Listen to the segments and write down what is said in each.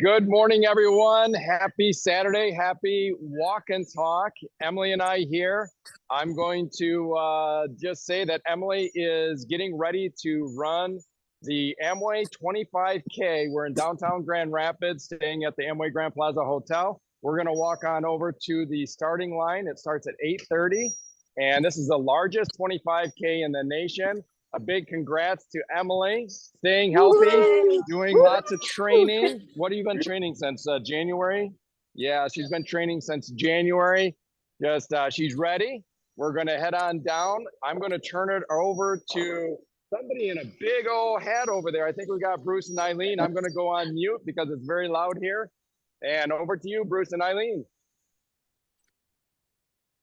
Good morning, everyone. Happy Saturday. Happy walk and talk. Emily and I here. I'm going to just say that Emily is getting ready to run the Amway 25K. We're in downtown Grand Rapids, staying at the Amway Grand Plaza Hotel. We're going to walk on over to the starting line. It starts at 8:30, and this is the largest 25K in the nation. A big congrats to Emily, staying healthy, doing lots of training. What have you been training since January? Yeah, she's been training since January. She's ready. We're going to head on down. I'm going to turn it over to somebody in a big old hat over there. I think we got Bruce and Eileen. I'm going to go on mute because it's very loud here. And over to you, Bruce and Eileen.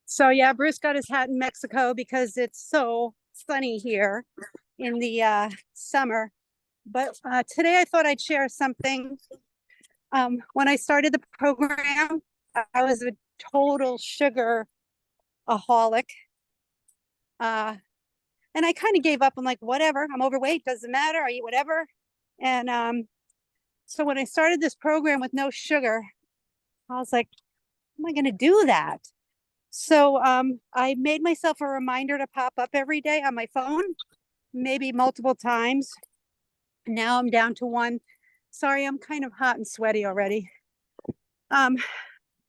So yeah, Bruce got his hat in Mexico because it's so sunny here in the summer. But today I thought I'd share something. When I started the program, I was a total sugar-aholic. And I kind of gave up. I'm like, whatever, I'm overweight, doesn't matter, I eat whatever. And so when I started this program with no sugar, I was like, how am I going to do that? So I made myself a reminder to pop up every day on my phone, maybe multiple times. Now I'm down to one. Sorry, I'm kind of hot and sweaty already. And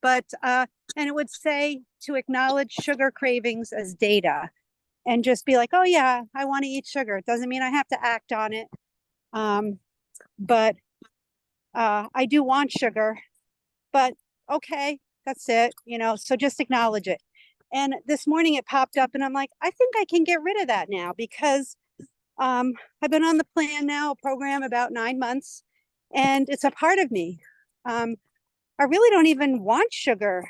it would say to acknowledge sugar cravings as data and just be like, oh yeah, I want to eat sugar. It doesn't mean I have to act on it. But I do want sugar, but okay, that's it, so just acknowledge it. And this morning it popped up and I'm like, I think I can get rid of that now because I've been on the plan now, a program about 9 months, and it's a part of me. I really don't even want sugar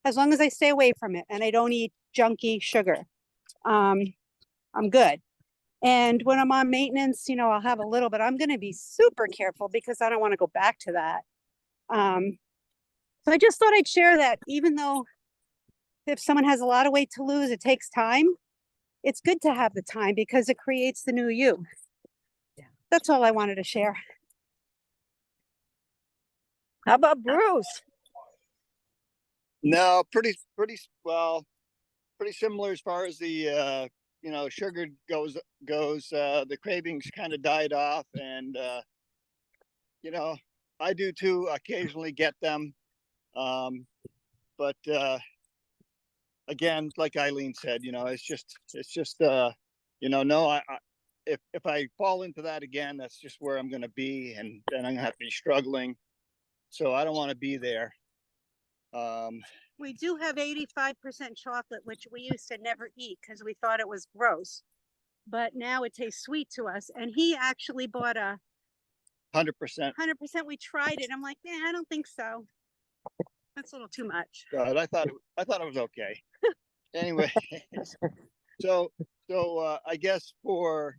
as long as I stay away from it and I don't eat junky sugar. I'm good. And when I'm on maintenance, I'll have a little, but I'm going to be super careful because I don't want to go back to that. So I just thought I'd share that, even though if someone has a lot of weight to lose, it takes time. It's good to have the time because it creates the new you. Yeah. That's all I wanted to share. How about Bruce? No, pretty similar as far as the sugar goes. The cravings kind of died off, and I do too. Occasionally get them. But again, like Eileen said, it's just no, if I fall into that again, that's just where I'm going to be, and then I'm going to have to be struggling. So I don't want to be there. We do have 85% chocolate, which we used to never eat because we thought it was gross, but now it tastes sweet to us. And he actually bought a 100%. 100%. We tried it. I'm like, I don't think so. That's a little too much. God, I thought it was okay. Anyway, so I guess for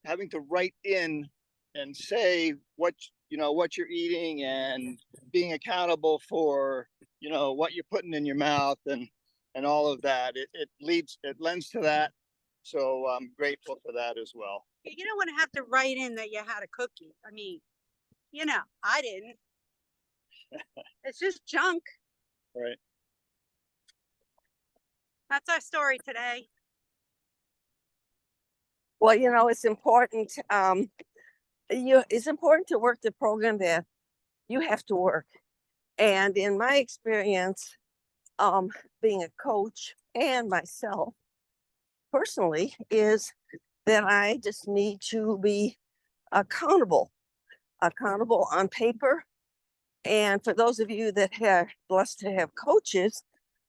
having to write in and say what you're eating and being accountable for what you're putting in your mouth and all of that, it lends to that. So I'm grateful for that as well. You don't want to have to write in that you had a cookie. I mean, I didn't. It's just junk. Right. That's our story today. Well, it's important. It's important to work the program that you have to work. And in my experience, being a coach and myself personally, is that I just need to be accountable on paper. And for those of you that are blessed to have coaches,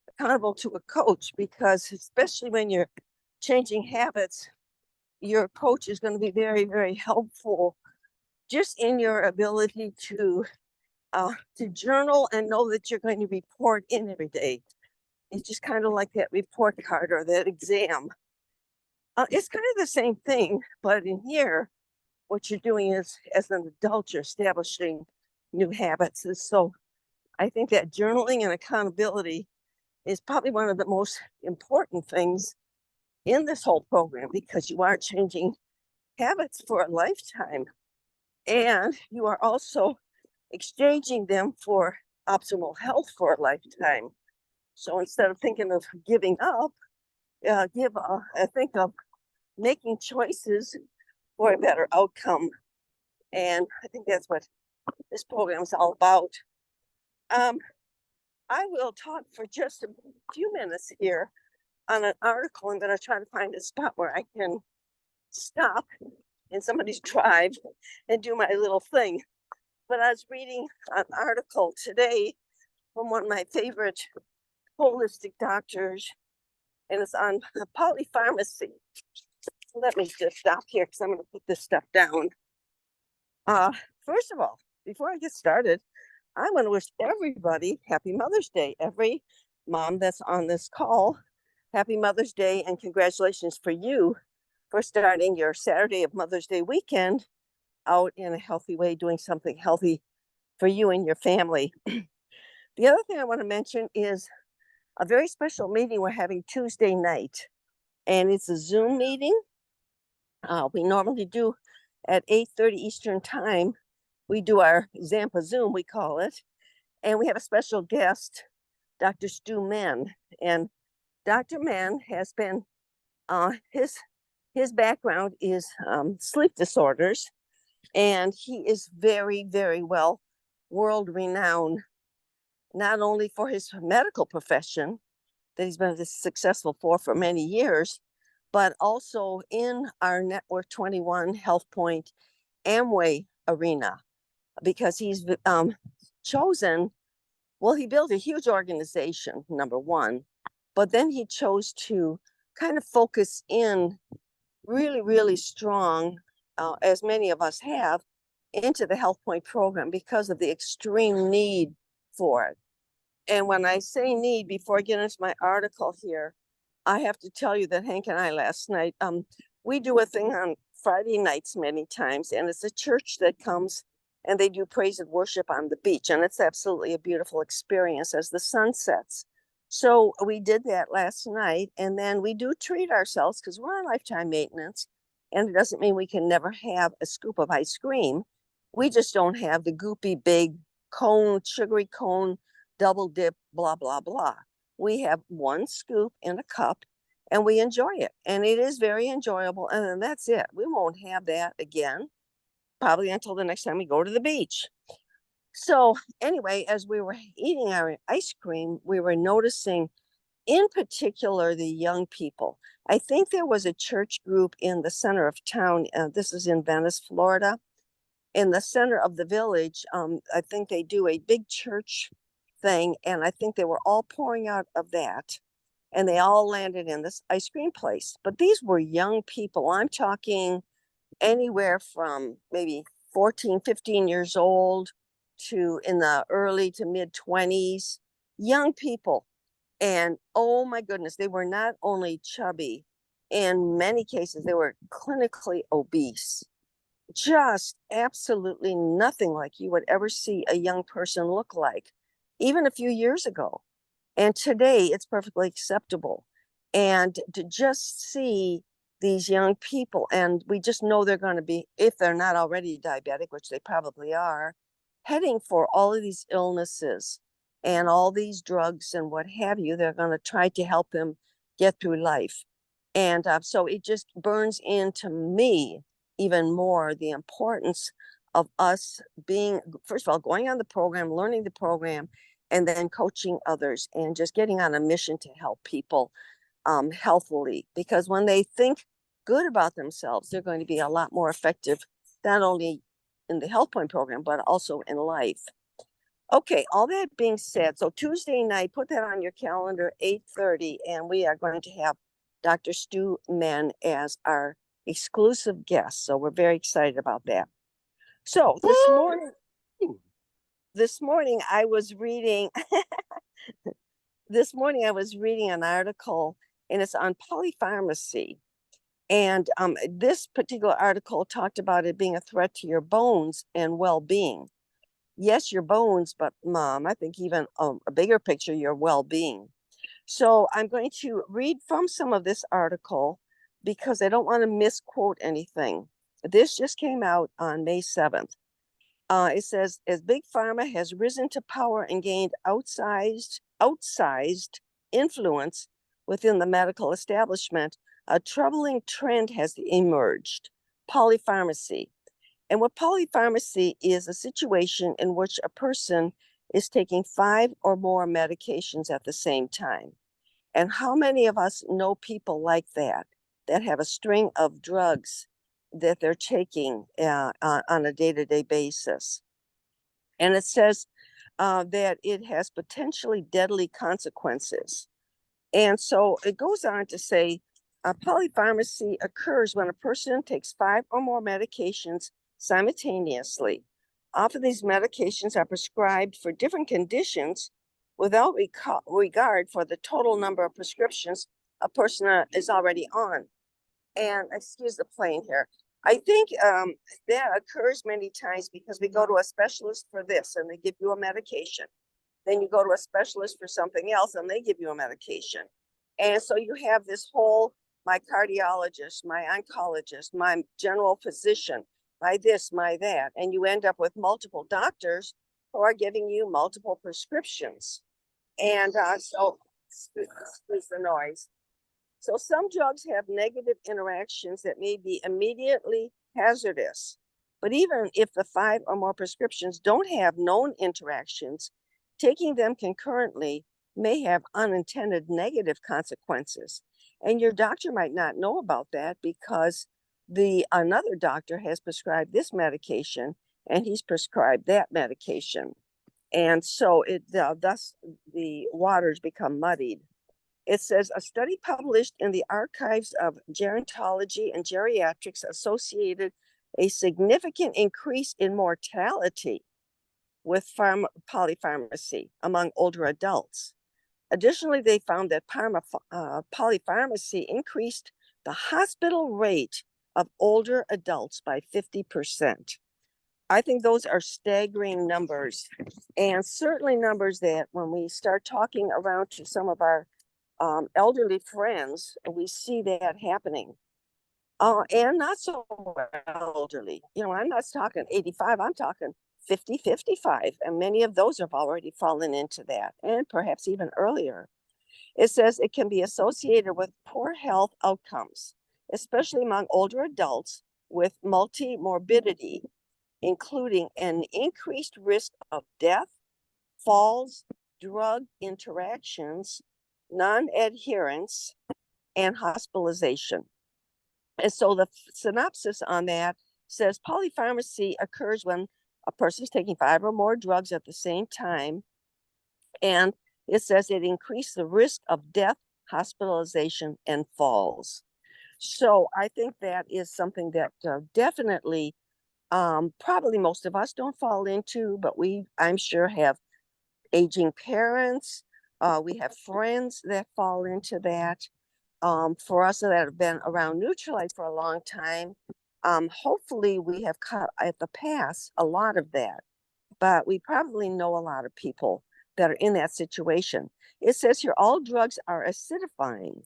accountable to a coach, because especially when you're changing habits, your coach is going to be very, very helpful just in your ability to journal and know that you're going to report in every day. It's just kind of like that report card or that exam. It's kind of the same thing, but in here, what you're doing is, as an adult, you're establishing new habits. And so I think that journaling and accountability is probably one of the most important things in this whole program, because you are changing habits for a lifetime. And you are also exchanging them for optimal health for a lifetime. So instead of thinking of giving up, think of making choices for a better outcome. And I think that's what this program is all about. I will talk for just a few minutes here on an article. I'm going to try to find a spot where I can stop in somebody's drive and do my little thing. But I was reading an article today from one of my favorite holistic doctors, and it's on polypharmacy. Let me just stop here because I'm going to put this stuff down. First of all, before I get started, I want to wish everybody happy Mother's Day. Every mom that's on this call, happy Mother's Day, and congratulations for you for starting your Saturday of Mother's Day weekend out in a healthy way, doing something healthy for you and your family. The other thing I want to mention is a very special meeting we're having Tuesday night, and it's a Zoom meeting. We normally do at 8:30 Eastern time. We do our Zampa Zoom, we call it, and we have a special guest, Dr. Stu Mann. And Dr. Mann has been, his background is sleep disorders, and he is very, very well world renowned, not only for his medical profession that he's been successful for many years, but also in our Network 21 HealthPointe Amway arena, because he's chosen, well, he built a huge organization, number one, but then he chose to kind of focus in really, really strong, as many of us have, into the HealthPointe program because of the extreme need for it. And when I say need, before I get into my article here, I have to tell you that Hank and I last night, we do a thing on Friday nights many times, and it's a church that comes and they do praise and worship on the beach. And it's absolutely a beautiful experience as the sun sets. So we did that last night, and then we do treat ourselves because we're on lifetime maintenance. And it doesn't mean we can never have a scoop of ice cream. We just don't have the goopy big cone, sugary cone, double dip, blah, blah, blah. We have one scoop in a cup and we enjoy it. And it is very enjoyable. And then that's it. We won't have that again, probably until the next time we go to the beach. So anyway, as we were eating our ice cream, we were noticing in particular the young people. I think there was a church group in the center of town. This is in Venice, Florida. In the center of the village, I think they do a big church thing, and I think they were all pouring out of that, and they all landed in this ice cream place. But these were young people. I'm talking anywhere from maybe 14, 15 years old to in the early to mid 20s, young people. And oh my goodness, they were not only chubby, in many cases, they were clinically obese. Just absolutely nothing like you would ever see a young person look like, even a few years ago. And today it's perfectly acceptable. And to just see these young people, and we just know they're going to be, if they're not already diabetic, which they probably are, heading for all of these illnesses and all these drugs and what have you. They're going to try to help them get through life. And so it just burns into me even more the importance of us being, first of all, going on the program, learning the program, and then coaching others and just getting on a mission to help people healthily. Because when they think good about themselves, they're going to be a lot more effective, not only in the HealthPointe program, but also in life. Okay, all that being said, so Tuesday night, put that on your calendar, 8:30, and we are going to have Dr. Stu Mann as our exclusive guest. So we're very excited about that. So this morning I was reading an article, and it's on polypharmacy. And this particular article talked about it being a threat to your bones and well-being. Yes, your bones, but Mom, I think even a bigger picture, your well-being. So I'm going to read from some of this article because I don't want to misquote anything. This just came out on May 7th. It says, as Big Pharma has risen to power and gained outsized influence within the medical establishment, a troubling trend has emerged: polypharmacy. And what polypharmacy is, a situation in which a person is taking 5 or more medications at the same time. And how many of us know people like that have a string of drugs that they're taking on a day-to-day basis? And it says that it has potentially deadly consequences. And so it goes on to say, polypharmacy occurs when a person takes 5 or more medications simultaneously. Often these medications are prescribed for different conditions without regard for the total number of prescriptions a person is already on. And excuse the plane here. I think that occurs many times because we go to a specialist for this and they give you a medication. Then you go to a specialist for something else and they give you a medication. And so you have this whole, my cardiologist, my oncologist, my general physician, my this, my that. And you end up with multiple doctors who are giving you multiple prescriptions. And so, excuse the noise. So some drugs have negative interactions that may be immediately hazardous. But even if the 5 or more prescriptions don't have known interactions, taking them concurrently may have unintended negative consequences. And your doctor might not know about that because another doctor has prescribed this medication and he's prescribed that medication. And so thus the waters become muddied. It says a study published in the Archives of Gerontology and Geriatrics associated a significant increase in mortality with polypharmacy among older adults. Additionally, they found that polypharmacy increased the hospital rate of older adults by 50%. I think those are staggering numbers, and certainly numbers that when we start talking around to some of our elderly friends, we see that happening. And not so elderly. You know, I'm not talking 85, I'm talking 50, 55. And many of those have already fallen into that, and perhaps even earlier. It says it can be associated with poor health outcomes, especially among older adults with multi-morbidity, including an increased risk of death, falls, drug interactions, non-adherence, and hospitalization. And so the synopsis on that says polypharmacy occurs when a person is taking 5 or more drugs at the same time. And it says it increased the risk of death, hospitalization, and falls. So I think that is something that definitely probably most of us don't fall into, but I'm sure, have aging parents. We have friends that fall into that. For us that have been around Nutrilite for a long time, hopefully we have cut at the pass a lot of that, but we probably know a lot of people that are in that situation. It says here, all drugs are acidifying.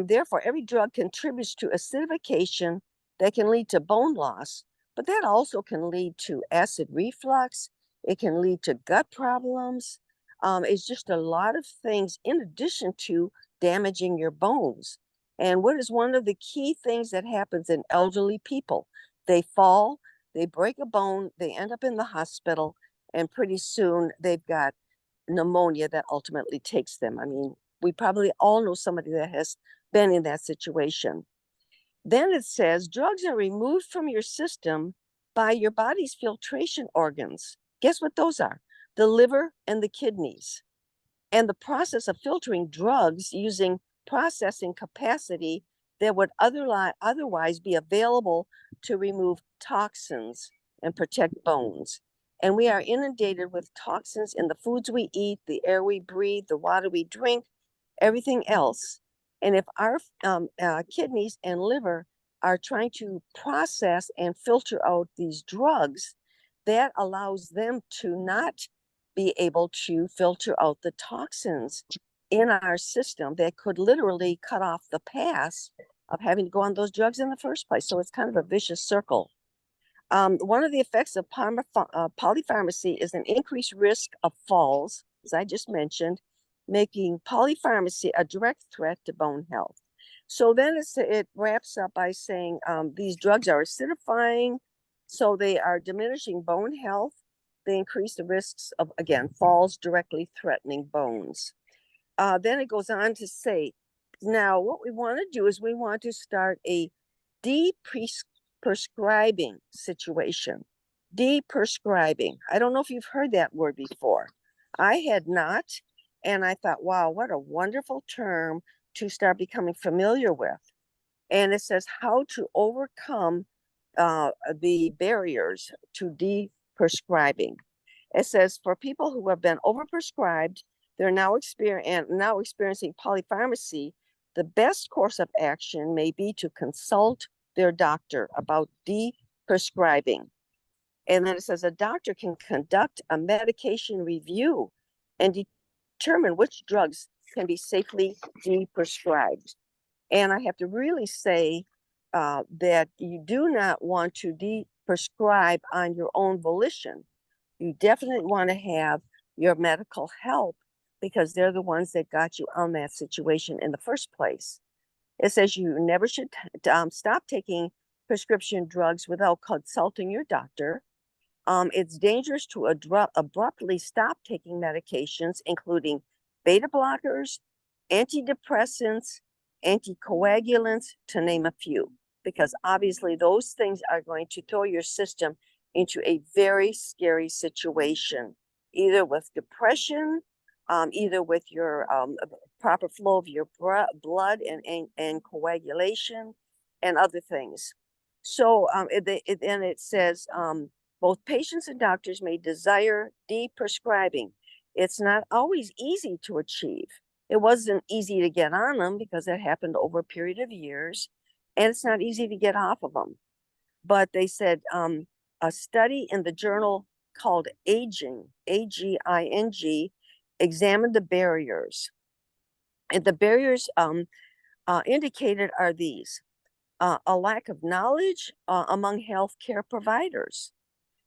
Therefore, every drug contributes to acidification that can lead to bone loss, but that also can lead to acid reflux. It can lead to gut problems. It's just a lot of things in addition to damaging your bones. And what is one of the key things that happens in elderly people? They fall, they break a bone, they end up in the hospital, and pretty soon they've got pneumonia that ultimately takes them. I mean, we probably all know somebody that has been in that situation. Then it says drugs are removed from your system by your body's filtration organs. Guess what those are? The liver and the kidneys. And the process of filtering drugs using processing capacity that would otherwise be available to remove toxins and protect bones. And we are inundated with toxins in the foods we eat, the air we breathe, the water we drink, everything else. And if our kidneys and liver are trying to process and filter out these drugs, that allows them to not be able to filter out the toxins in our system that could literally cut off the path of having to go on those drugs in the first place. So it's kind of a vicious circle. One of the effects of polypharmacy is an increased risk of falls, as I just mentioned, making polypharmacy a direct threat to bone health. So then it wraps up by saying these drugs are acidifying, so they are diminishing bone health. They increase the risks of, again, falls directly threatening bones. Then it goes on to say, now what we want to do is we want to start a prescribing situation. Prescribing. I don't know if you've heard that word before. I had not. And I thought, wow, what a wonderful term to start becoming familiar with. And it says how to overcome the barriers to prescribing. It says for people who have been overprescribed, they're now experiencing polypharmacy, the best course of action may be to consult their doctor about prescribing. And then it says a doctor can conduct a medication review and determine which drugs can be safely prescribed. And I have to really say that you do not want to prescribe on your own volition. You definitely want to have your medical help because they're the ones that got you on that situation in the first place. It says you never should stop taking prescription drugs without consulting your doctor. It's dangerous to abruptly stop taking medications, including beta blockers, antidepressants, anticoagulants, to name a few, because obviously those things are going to throw your system into a very scary situation, either with depression, either with your proper flow of your blood and coagulation and other things. So then it says, both patients and doctors may desire prescribing. It's not always easy to achieve. It wasn't easy to get on them because it happened over a period of years, and it's not easy to get off of them. But they said a study in the journal called Aging, AGING, examined the barriers. And the barriers indicated are these: a lack of knowledge among healthcare providers.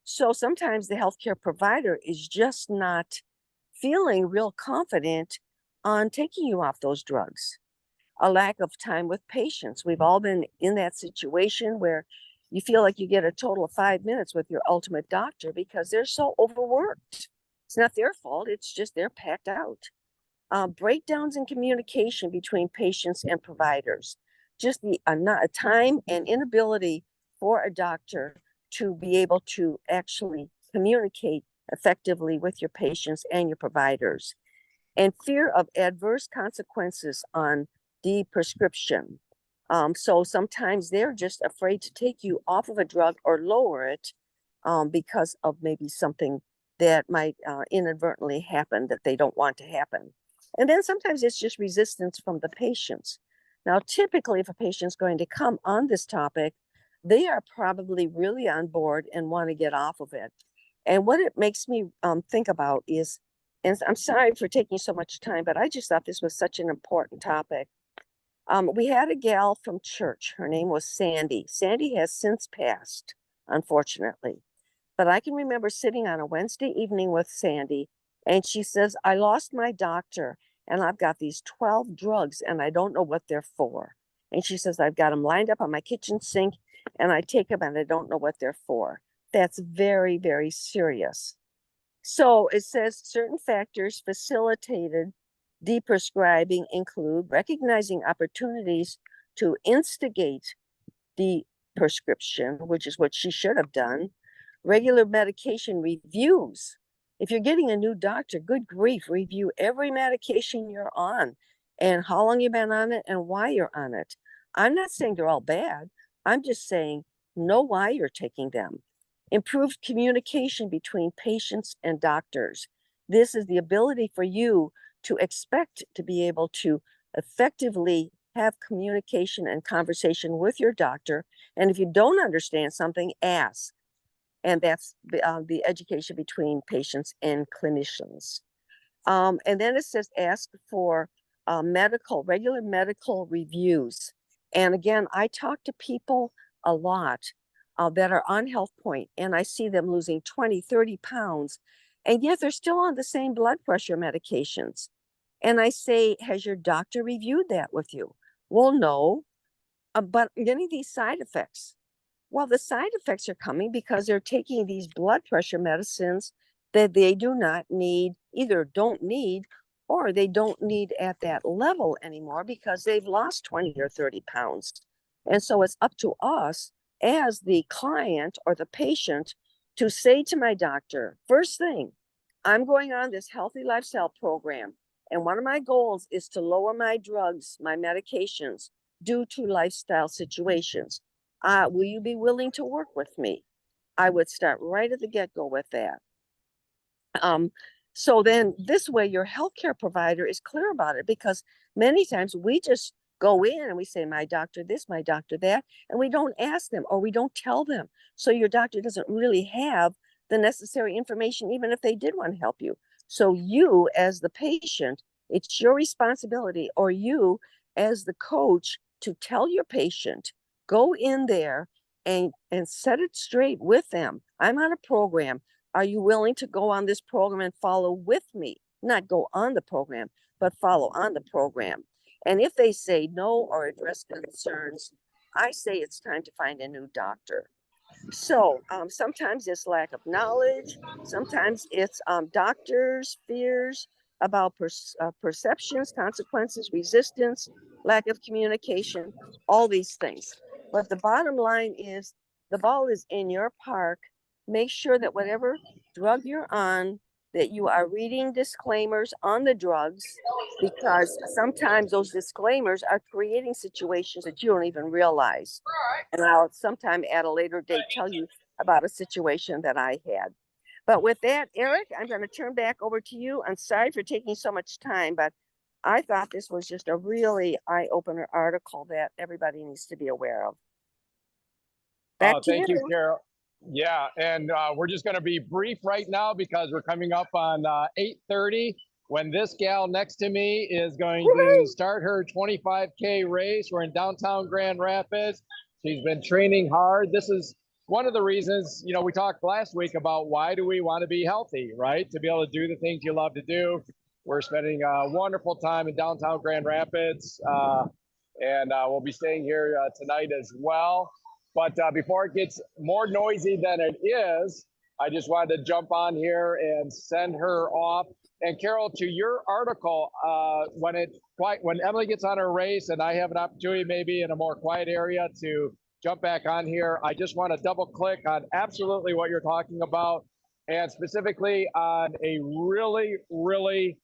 So sometimes the healthcare provider is just not feeling real confident on taking you off those drugs. A lack of time with patients. We've all been in that situation where you feel like you get a total of 5 minutes with your ultimate doctor because they're so overworked. It's not their fault. It's just they're packed out. Breakdowns in communication between patients and providers. Just the time and inability for a doctor to be able to actually communicate effectively with your patients and your providers. And fear of adverse consequences on prescription. So sometimes they're just afraid to take you off of a drug or lower it because of maybe something that might inadvertently happen that they don't want to happen. And then sometimes it's just resistance from the patients. Now, typically, if a patient's going to come on this topic, they are probably really on board and want to get off of it. And what it makes me think about is, and I'm sorry for taking so much time, but I just thought this was such an important topic. We had a gal from church. Her name was Sandy. Sandy has since passed, unfortunately. But I can remember sitting on a Wednesday evening with Sandy, and she says, I lost my doctor, and I've got these 12 drugs, and I don't know what they're for. And she says, I've got them lined up on my kitchen sink, and I take them, and I don't know what they're for. That's very, very serious. So it says certain factors facilitated prescribing include recognizing opportunities to instigate the prescription, which is what she should have done. Regular medication reviews. If you're getting a new doctor, good grief, review every medication you're on and how long you've been on it and why you're on it. I'm not saying they're all bad. I'm just saying know why you're taking them. Improved communication between patients and doctors. This is the ability for you to expect to be able to effectively have communication and conversation with your doctor. And if you don't understand something, ask. And that's the education between patients and clinicians. And then it says ask for regular medical reviews. And again, I talk to people a lot that are on HealthPointe, and I see them losing 20, 30 pounds, and yet they're still on the same blood pressure medications. And I say, has your doctor reviewed that with you? Well, no, but I'm getting these side effects. Well, the side effects are coming because they're taking these blood pressure medicines that they do not need, either don't need, or they don't need at that level anymore because they've lost 20 or 30 pounds. And so it's up to us as the client or the patient to say to my doctor, first thing, I'm going on this healthy lifestyle program. And one of my goals is to lower my drugs, my medications due to lifestyle situations. Will you be willing to work with me? I would start right at the get-go with that. So then this way your healthcare provider is clear about it, because many times we just go in and we say, my doctor this, my doctor that, and we don't ask them or we don't tell them. So your doctor doesn't really have the necessary information, even if they did want to help you. So you as the patient, it's your responsibility, or you as the coach, to tell your patient, go in there and set it straight with them. I'm on a program. Are you willing to go on this program and follow with me? Not go on the program, but follow on the program. And if they say no or address concerns, I say it's time to find a new doctor. So sometimes it's lack of knowledge. Sometimes it's doctors' fears about perceptions, consequences, resistance, lack of communication, all these things. But the bottom line is the ball is in your park. Make sure that whatever drug you're on, that you are reading disclaimers on the drugs, because sometimes those disclaimers are creating situations that you don't even realize. And I'll sometime at a later date tell you about a situation that I had. But with that, Eric, I'm going to turn back over to you. I'm sorry for taking so much time, but I thought this was just a really eye-opener article that everybody needs to be aware of. Back to Thank you, you. Carol. Yeah, and we're just going to be brief right now because we're coming up on 8:30 when this gal next to me is going to start her 25K race. We're in downtown Grand Rapids. She's been training hard. This is one of the reasons, you know, we talked last week about why do we want to be healthy, right? To be able to do the things you love to do. We're spending a wonderful time in downtown Grand Rapids, and we'll be staying here tonight as well. But before it gets more noisy than it is, I just wanted to jump on here and send her off. And Carol, to your article, when Emily gets on her race and I have an opportunity maybe in a more quiet area to jump back on here, I just want to double click on absolutely what you're talking about, and specifically on a really, really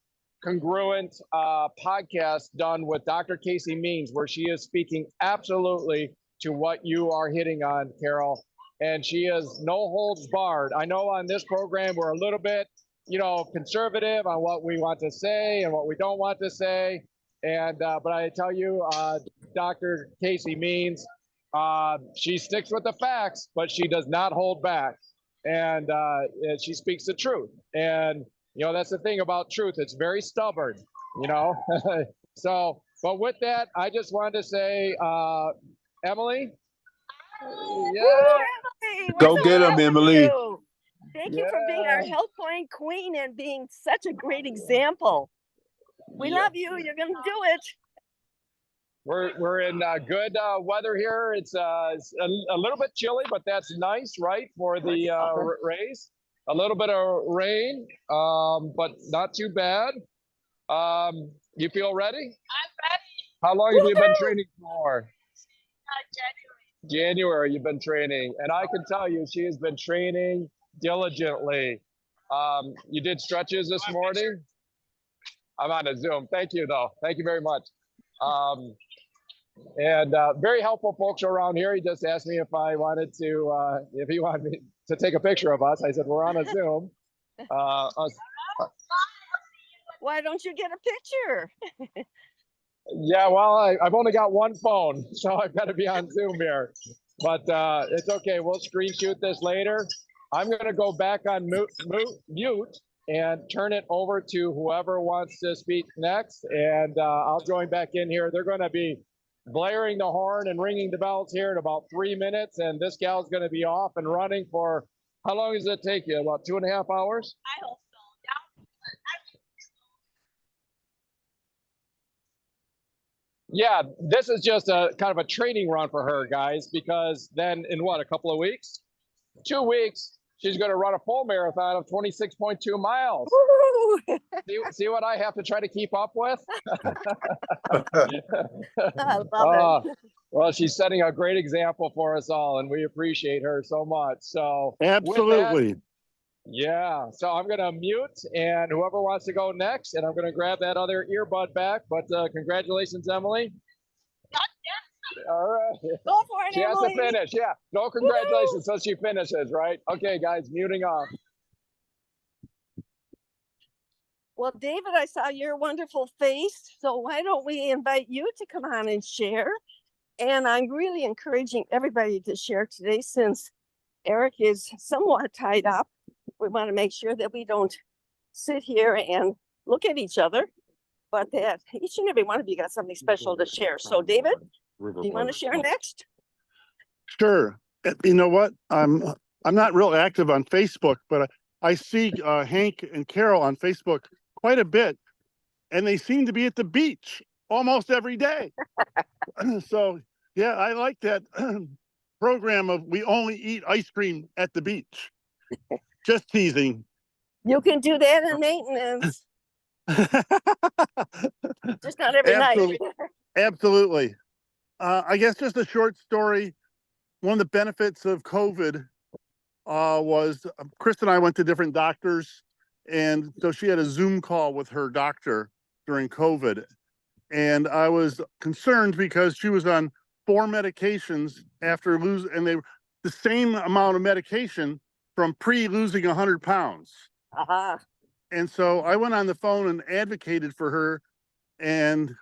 congruent podcast done with Dr. Casey Means, where she is speaking absolutely to what you are hitting on, Carol. And she is no holds barred. I know on this program, we're a little bit, you know, conservative on what we want to say and what we don't want to say. And, but I tell you, Dr. Casey Means, she sticks with the facts, but she does not hold back. And she speaks the truth. And, you know, that's the thing about truth. It's very stubborn, you know? So, but with that, I just wanted to say, Emily? Yeah. Emily, Go get them, Emily. Thank you for being our HealthPointe queen and being such a great example. We love you. You're going to do it. We're in good weather here. It's a little bit chilly, but that's nice, right, for the race. A little bit of rain, but not too bad. You feel ready? I'm ready. How long have you been training for? January you've been training, and I can tell you she has been training diligently. You did stretches this morning? I'm on a Zoom. Thank you, though. Thank you very much. And very helpful folks around here. He just asked me if I wanted to, if he wanted me to take a picture of us. I said, we're on a Zoom. Why don't you get a picture? Yeah, well, I've only got one phone, so I've got to be on Zoom here. But it's okay. We'll screen shoot this later. I'm going to go back on mute and turn it over to whoever wants to speak next. And I'll join back in here. They're going to be blaring the horn and ringing the bells here in about 3 minutes, and this gal's going to be off and running for, how long does it take you? About 2.5 hours? I hope so. Yeah, this is just a kind of a training run for her, guys, because then in what, a couple of weeks? 2 weeks, she's going to run a full marathon of 26.2 miles. Woo! See what I have to try to keep up with? I love it. Well, she's setting a great example for us all, and we appreciate her so much. So Absolutely. with that, yeah, so I'm going to mute, and whoever wants to go next, and I'm going to grab that other earbud back. But congratulations, Emily. All right. Go for it, She has to Emily. finish. Yeah. No congratulations until she finishes, right? Okay, guys, muting off. Well, David, I saw your wonderful face, so why don't we invite you to come on and share? And I'm really encouraging everybody to share today since Eric is somewhat tied up. We want to make sure that we don't sit here and look at each other, but that each and every one of you got something special to share. So David, do you want to share next? Sure. You know what? I'm not real active on Facebook, but I see Hank and Carol on Facebook quite a bit, and they seem to be at the beach almost every day. So yeah, I like that program of we only eat ice cream at the beach. Just teasing. You can do that in maintenance, just not every night. Absolutely. I guess just a short story. One of the benefits of COVID was Chris and I went to different doctors, and so she had a Zoom call with her doctor during COVID. And I was concerned because she was on 4 medications after losing, and they were the same amount of medication from pre-losing 100 pounds. Uh-huh. And so I went on the phone and advocated for her, and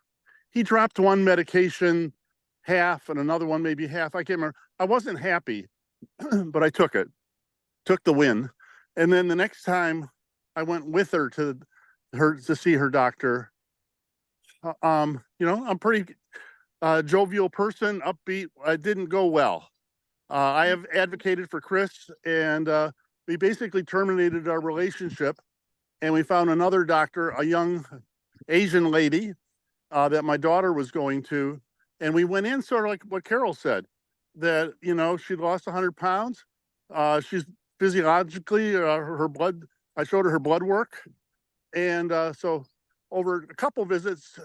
he dropped one medication half and another one maybe half. I can't remember. I wasn't happy, but I took the win. And then the next time I went with her to see her doctor, I'm pretty jovial person, upbeat. It didn't go well. I have advocated for Chris, and we basically terminated our relationship, and we found another doctor, a young Asian lady that my daughter was going to, and we went in sort of like what Carol said, that, she'd lost 100 pounds. She's physiologically, her blood, I showed her her blood work, and so over a couple visits,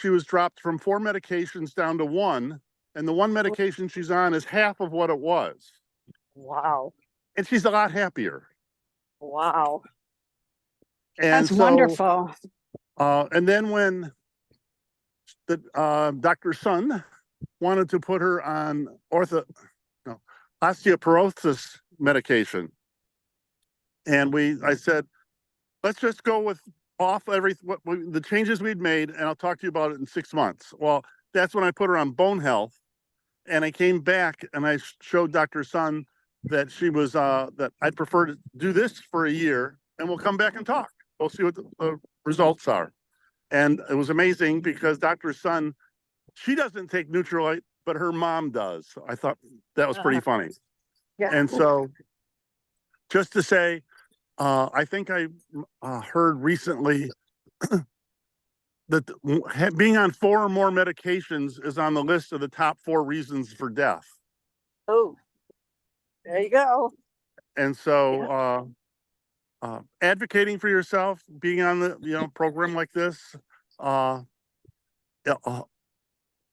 she was dropped from 4 medications down to 1. And the 1 medication she's on is half of what it was. Wow. And she's a lot happier. Wow. And That's wonderful. And then when the Dr. Sun wanted to put her on osteoporosis medication, and I said, let's just go with the changes we'd made, and I'll talk to you about it in 6 months. Well, that's when I put her on bone health, and I came back and I showed Dr. Sun that she was that I'd prefer to do this for a year, and we'll come back and talk. We'll see what the results are. And it was amazing because Dr. Sun, she doesn't take Nutrilite, but her mom does. I thought that was pretty funny. Yeah. And so just to say, I think I heard recently that being on 4 or more medications is on the list of the top 4 reasons for death. Oh, there you go. And so advocating for yourself, being on the program like this,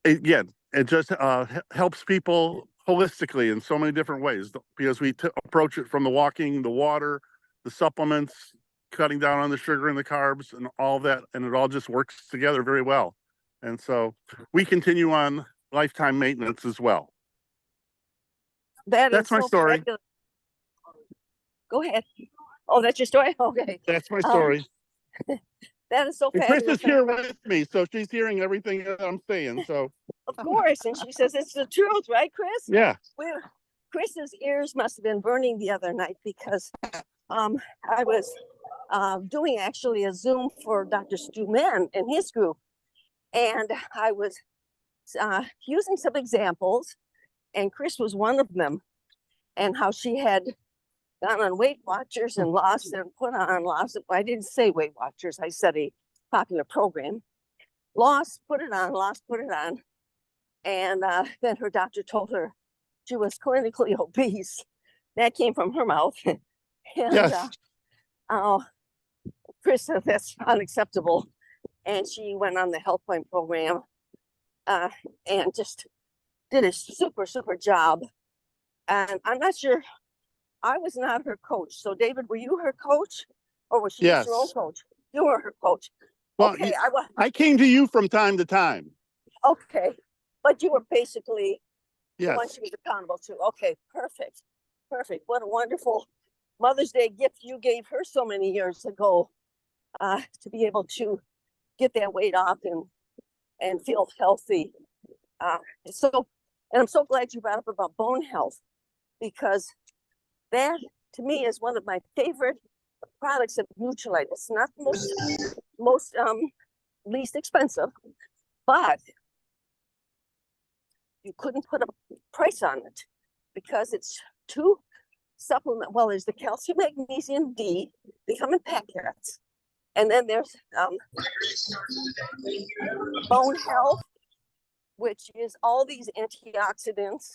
again, it just helps people holistically in so many different ways, because we approach it from the walking, the water, the supplements, cutting down on the sugar and the carbs and all that, and it all just works together very well. And so we continue on lifetime maintenance as well. That's my story. Fabulous. Go ahead. Oh, that's your story? Okay. That's my story. That is so And fabulous. Chris is here with me, so she's hearing everything that I'm saying. So Of course. And she says it's the truth, right, Chris? yeah. Chris's ears must have been burning the other night because I was doing actually a Zoom for Dr. Stu Mann and his group. And I was using some examples, and Chris was one of them, and how she had gone on Weight Watchers and lost and put on lost. I didn't say Weight Watchers. I said a popular program. Lost, put it on, lost, put it on. And then her doctor told her she was clinically obese. That came from her mouth. And Yes. Chris said that's unacceptable. And she went on the HealthPointe program and just did a super, super job. And I'm not sure, I was not her coach. So David, were you her coach or was she Yes. your own coach? You were her coach. Well, Okay, I came to you from time to time. okay. But you were basically the one Yes. she was accountable to. Okay, perfect. Perfect. What a wonderful Mother's Day gift you gave her so many years ago, to be able to get that weight off and feel healthy. And I'm so glad you brought up about bone health, because that to me is one of my favorite products of Nutrilite. It's not the most least expensive, but you couldn't put a price on it because it's two supplement. Well, there's the calcium, magnesium, D. They come in packets, and then there's bone health, which is all these antioxidants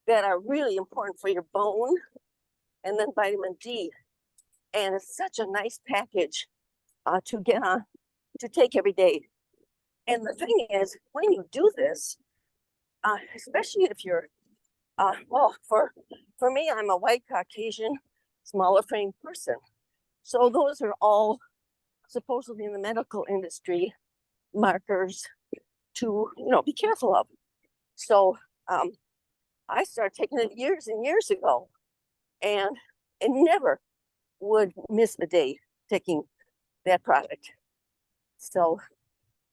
that are really important for your bone, and then vitamin D. And it's such a nice package to get on, to take every day. And the thing is, when you do this, especially if you're, well, for me, I'm a white Caucasian, smaller frame person. So those are all supposedly in the medical industry markers to, be careful of. So I started taking it years and years ago, and never would miss a day taking that product. So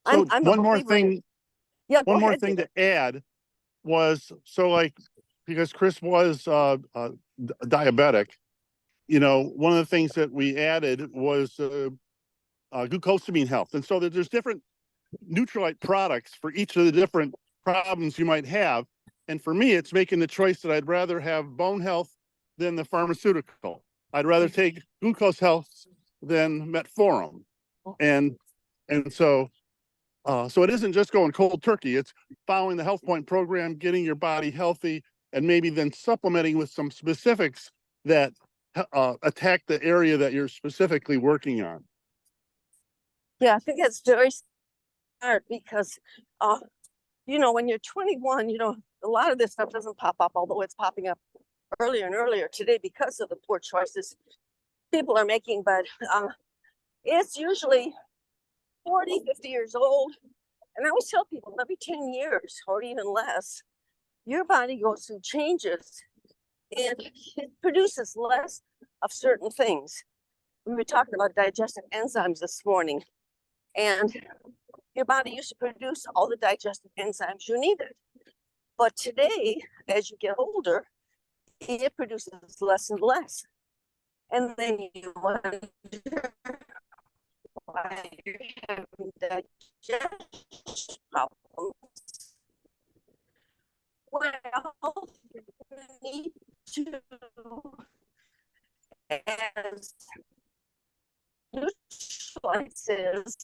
I'm one more thing. Yeah, one more thing to add was, so like, because Chris was diabetic, one of the things that we added was glucosamine health. And so there's different Nutrilite products for each of the different problems you might have. And for me, it's making the choice that I'd rather have bone health than the pharmaceutical. I'd rather take glucose health than metformin. And so it isn't just going cold turkey. It's following the HealthPointe program, getting your body healthy, and maybe then supplementing with some specifics that attack the area that you're specifically working on. Yeah, I think that's very smart because, when you're 21, a lot of this stuff doesn't pop up, although it's popping up earlier and earlier today because of the poor choices people are making. But it's usually 40, 50 years old. And I always tell people every 10 years or even less, your body goes through changes and it produces less of certain things. We were talking about digestive enzymes this morning, and your body used to produce all the digestive enzymes you needed. But today, as you get older, it produces less and less. And then you wonder why you're having digestion problems. Well, you need to, as Nutrilite says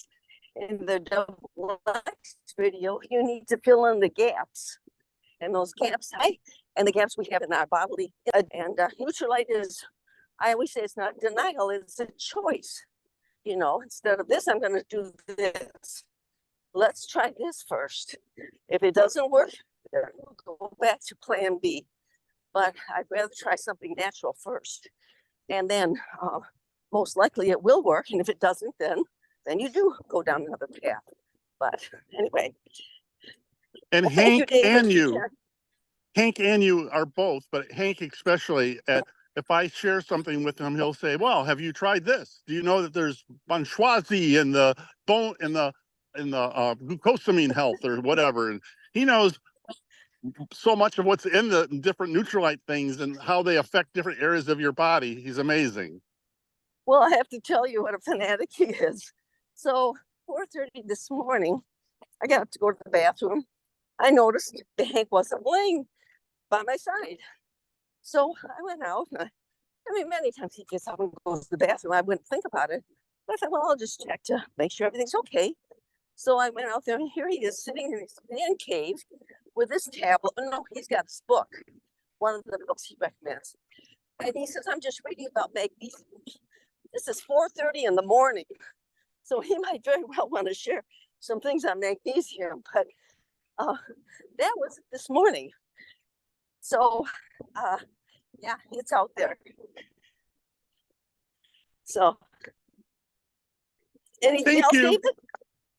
in the Double X video, you need to fill in the gaps. And those gaps, and the gaps we have in our body. And Nutrilite is, I always say it's not denial, it's a choice. Instead of this, I'm going to do this. Let's try this first. If it doesn't work, then we'll go back to plan B. But I'd rather try something natural first. And then most likely it will work. And if it doesn't, then you do go down another path. But anyway. And well, Hank and you are both, but Hank especially, if I share something with him, he'll say, well, have you tried this? Do you know that there's Bonchoisie in the bone, in the glucosamine health or whatever? And he knows so much of what's in the different Nutrilite things and how they affect different areas of your body. He's amazing. Well, I have to tell you what a fanatic he is. So 4:30 this morning, I got up to go to the bathroom. I noticed Hank wasn't laying by my side. So I went out. And I mean, many times he gets up and goes to the bathroom. I wouldn't think about it. But I thought, well, I'll just check to make sure everything's okay. So I went out there, and here he is sitting in his man cave with this tablet. No, he's got this book, one of the books he recommends. And he says, I'm just reading about magnesium. This is 4:30 in the morning. So he might very well want to share some things on magnesium, but that was this morning. So yeah, it's out there. So anything Thank else, you. David?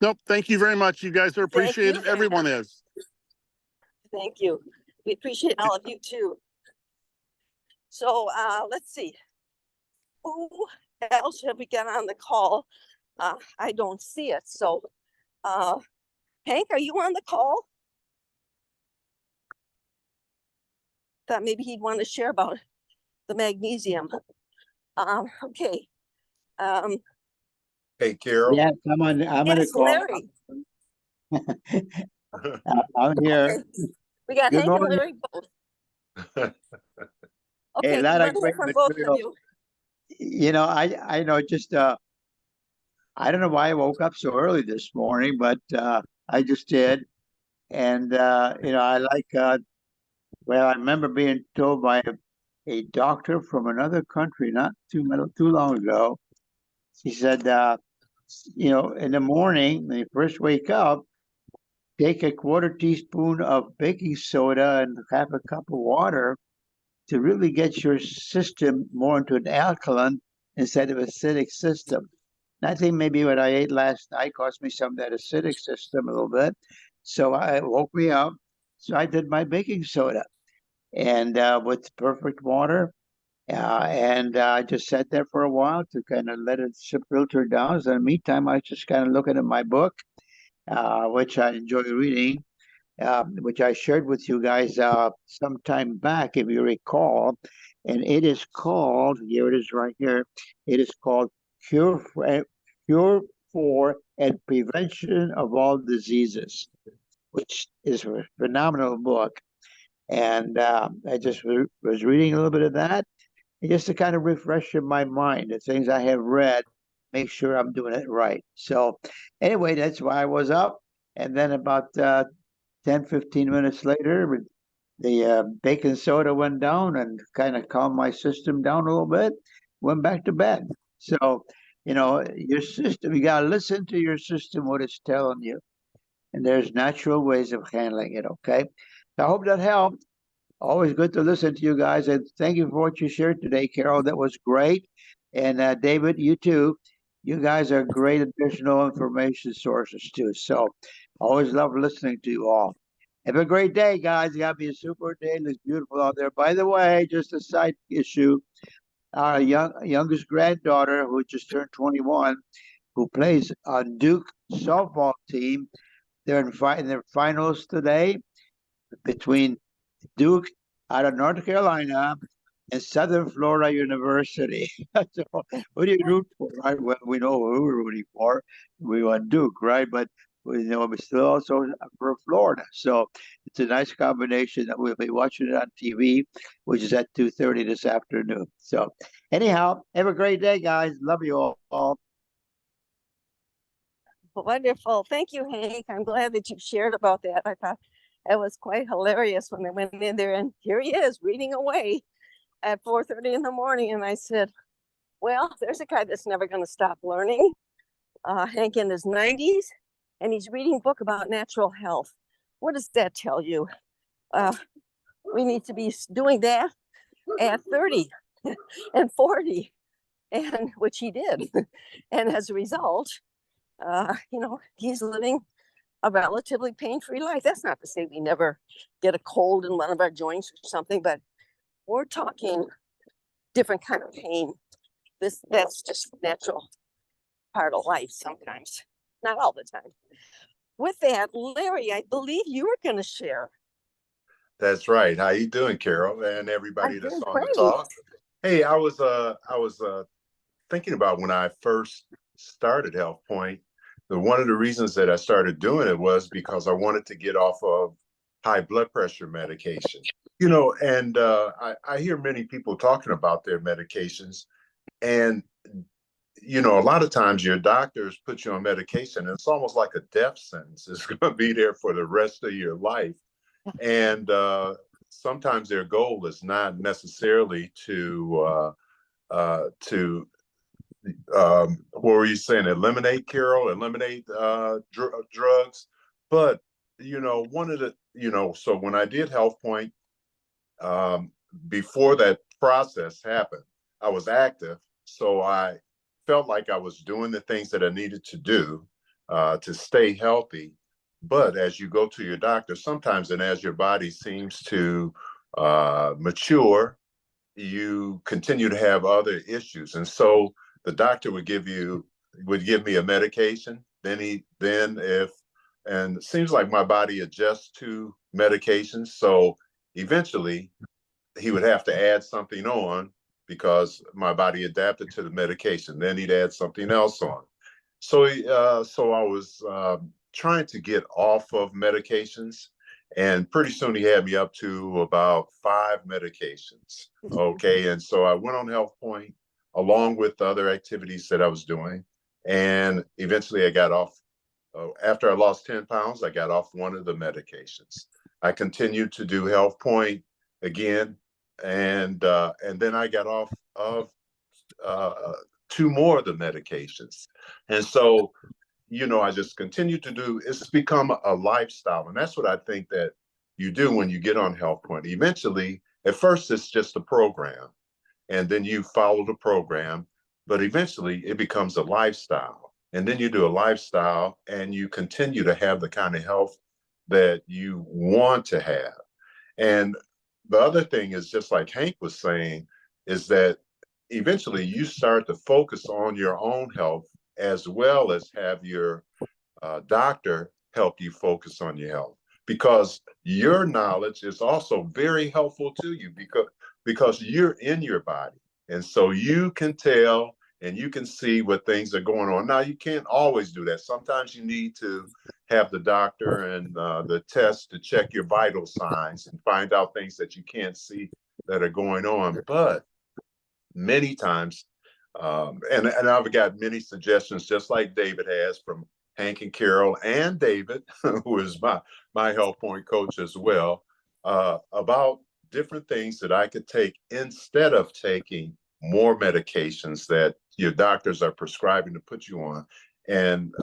Nope. Thank you very much. You guys are appreciated. Everyone is. Thank you. We appreciate all of you too. So let's see. Who else have we got on the call? I don't see it. So Hank, are you on the call? Thought maybe he'd want to share about the magnesium. Okay. Hey, Carol. Yes, I'm on the Yes, call. Larry. I'm here. Okay. We got Good Hank and morning. Larry both. Hey, Okay, a lot we of want to hear great from both of material. you. I know just I don't know why I woke up so early this morning, but I just did. And I like well, I remember being told by a doctor from another country not too long ago. He said, in the morning when you first wake up, take a quarter teaspoon of baking soda and half a cup of water to really get your system more into an alkaline instead of acidic system. And I think maybe what I ate last night caused me some of that acidic system a little bit. So it woke me up. So I did my baking soda and with perfect water. And I just sat there for a while to kind of let it filter down. So in the meantime, I was just kind of looking at my book, which I enjoy reading. Which I shared with you guys some time back, if you recall. And it is called, here it is right here, it is called Cure for and Prevention of All Diseases, which is a phenomenal book. And I just was reading a little bit of that, just to kind of refresh in my mind the things I have read, make sure I'm doing it right. So anyway, that's why I was up. And then about 10, 15 minutes later, the baking soda went down and kind of calmed my system down a little bit, went back to bed. So, your system, you got to listen to your system, what it's telling you. And there's natural ways of handling it, okay? So I hope that helped. Always good to listen to you guys. And thank you for what you shared today, Carol. That was great. And David, you too. You guys are great additional information sources too. So always love listening to you all. Have a great day, guys. You got to be a super day. It looks beautiful out there. By the way, just a side issue. Our youngest granddaughter, who just turned 21, who plays on Duke softball team, they're in their finals today between Duke out of North Carolina and Southern Florida University. So who do you root for, right? Well, we know who we're rooting for. We want Duke, right? But we still also for Florida. So it's a nice combination that we'll be watching it on TV, which is at 2:30 this afternoon. So anyhow, have a great day, guys. Love you all. Wonderful. Thank you, Hank. I'm glad that you shared about that. I thought it was quite hilarious when they went in there, and here he is reading away at 4:30 in the morning. And I said, well, there's a guy that's never going to stop learning. Hank in his 90s, and he's reading a book about natural health. What does that tell you? We need to be doing that at 30 and 40, and which he did. And as a result, he's living a relatively pain-free life. That's not to say we never get a cold in one of our joints or something, but we're talking different kind of pain. That's just natural part of life sometimes, not all the time. With that, Larry, I believe you were going to share. That's right. How you doing, Carol, and everybody that's on the Great. talk? Hey, I was thinking about when I first started HealthPointe. One of the reasons that I started doing it was because I wanted to get off of high blood pressure medication. You know, and I hear many people talking about their medications, and you know, a lot of times your doctors put you on medication, and it's almost like a death sentence. It's going to be there for the rest of your life, and sometimes their goal is not necessarily to what were you saying? Eliminate, Carol? Eliminate drugs, but you know, one of the, you know, so when I did HealthPointe, before that process happened, I was active, so I felt like I was doing the things that I needed to do to stay healthy. But as you go to your doctor, sometimes, and as your body seems to mature, you continue to have other issues. And so the doctor would give me a medication. Then and it seems like my body adjusts to medications. So eventually he would have to add something on because my body adapted to the medication. Then he'd add something else on. So so I was trying to get off of medications, and pretty soon he had me up to about 5 medications. Okay, and so I went on HealthPointe along with the other activities that I was doing, and eventually I got off. After I lost 10 pounds, I got off one of the medications. I continued to do HealthPointe again, and then I got off of 2 more of the medications. And so, you know, I just continued to do, it's become a lifestyle. And that's what I think that you do when you get on HealthPointe. Eventually, at first, it's just a program, and then you follow the program, but eventually it becomes a lifestyle. And then you do a lifestyle and you continue to have the kind of health that you want to have. And the other thing is, just like Hank was saying, is that eventually you start to focus on your own health as well as have your doctor help you focus on your health, because your knowledge is also very helpful to you because you're in your body. And so you can tell and you can see what things are going on. Now, you can't always do that. Sometimes you need to have the doctor and the test to check your vital signs and find out things that you can't see that are going on. But many times, and I've got many suggestions, just like David has, from Hank and Carol and David, who is my HealthPointe coach as well, about different things that I could take instead of taking more medications that your doctors are prescribing to put you on. And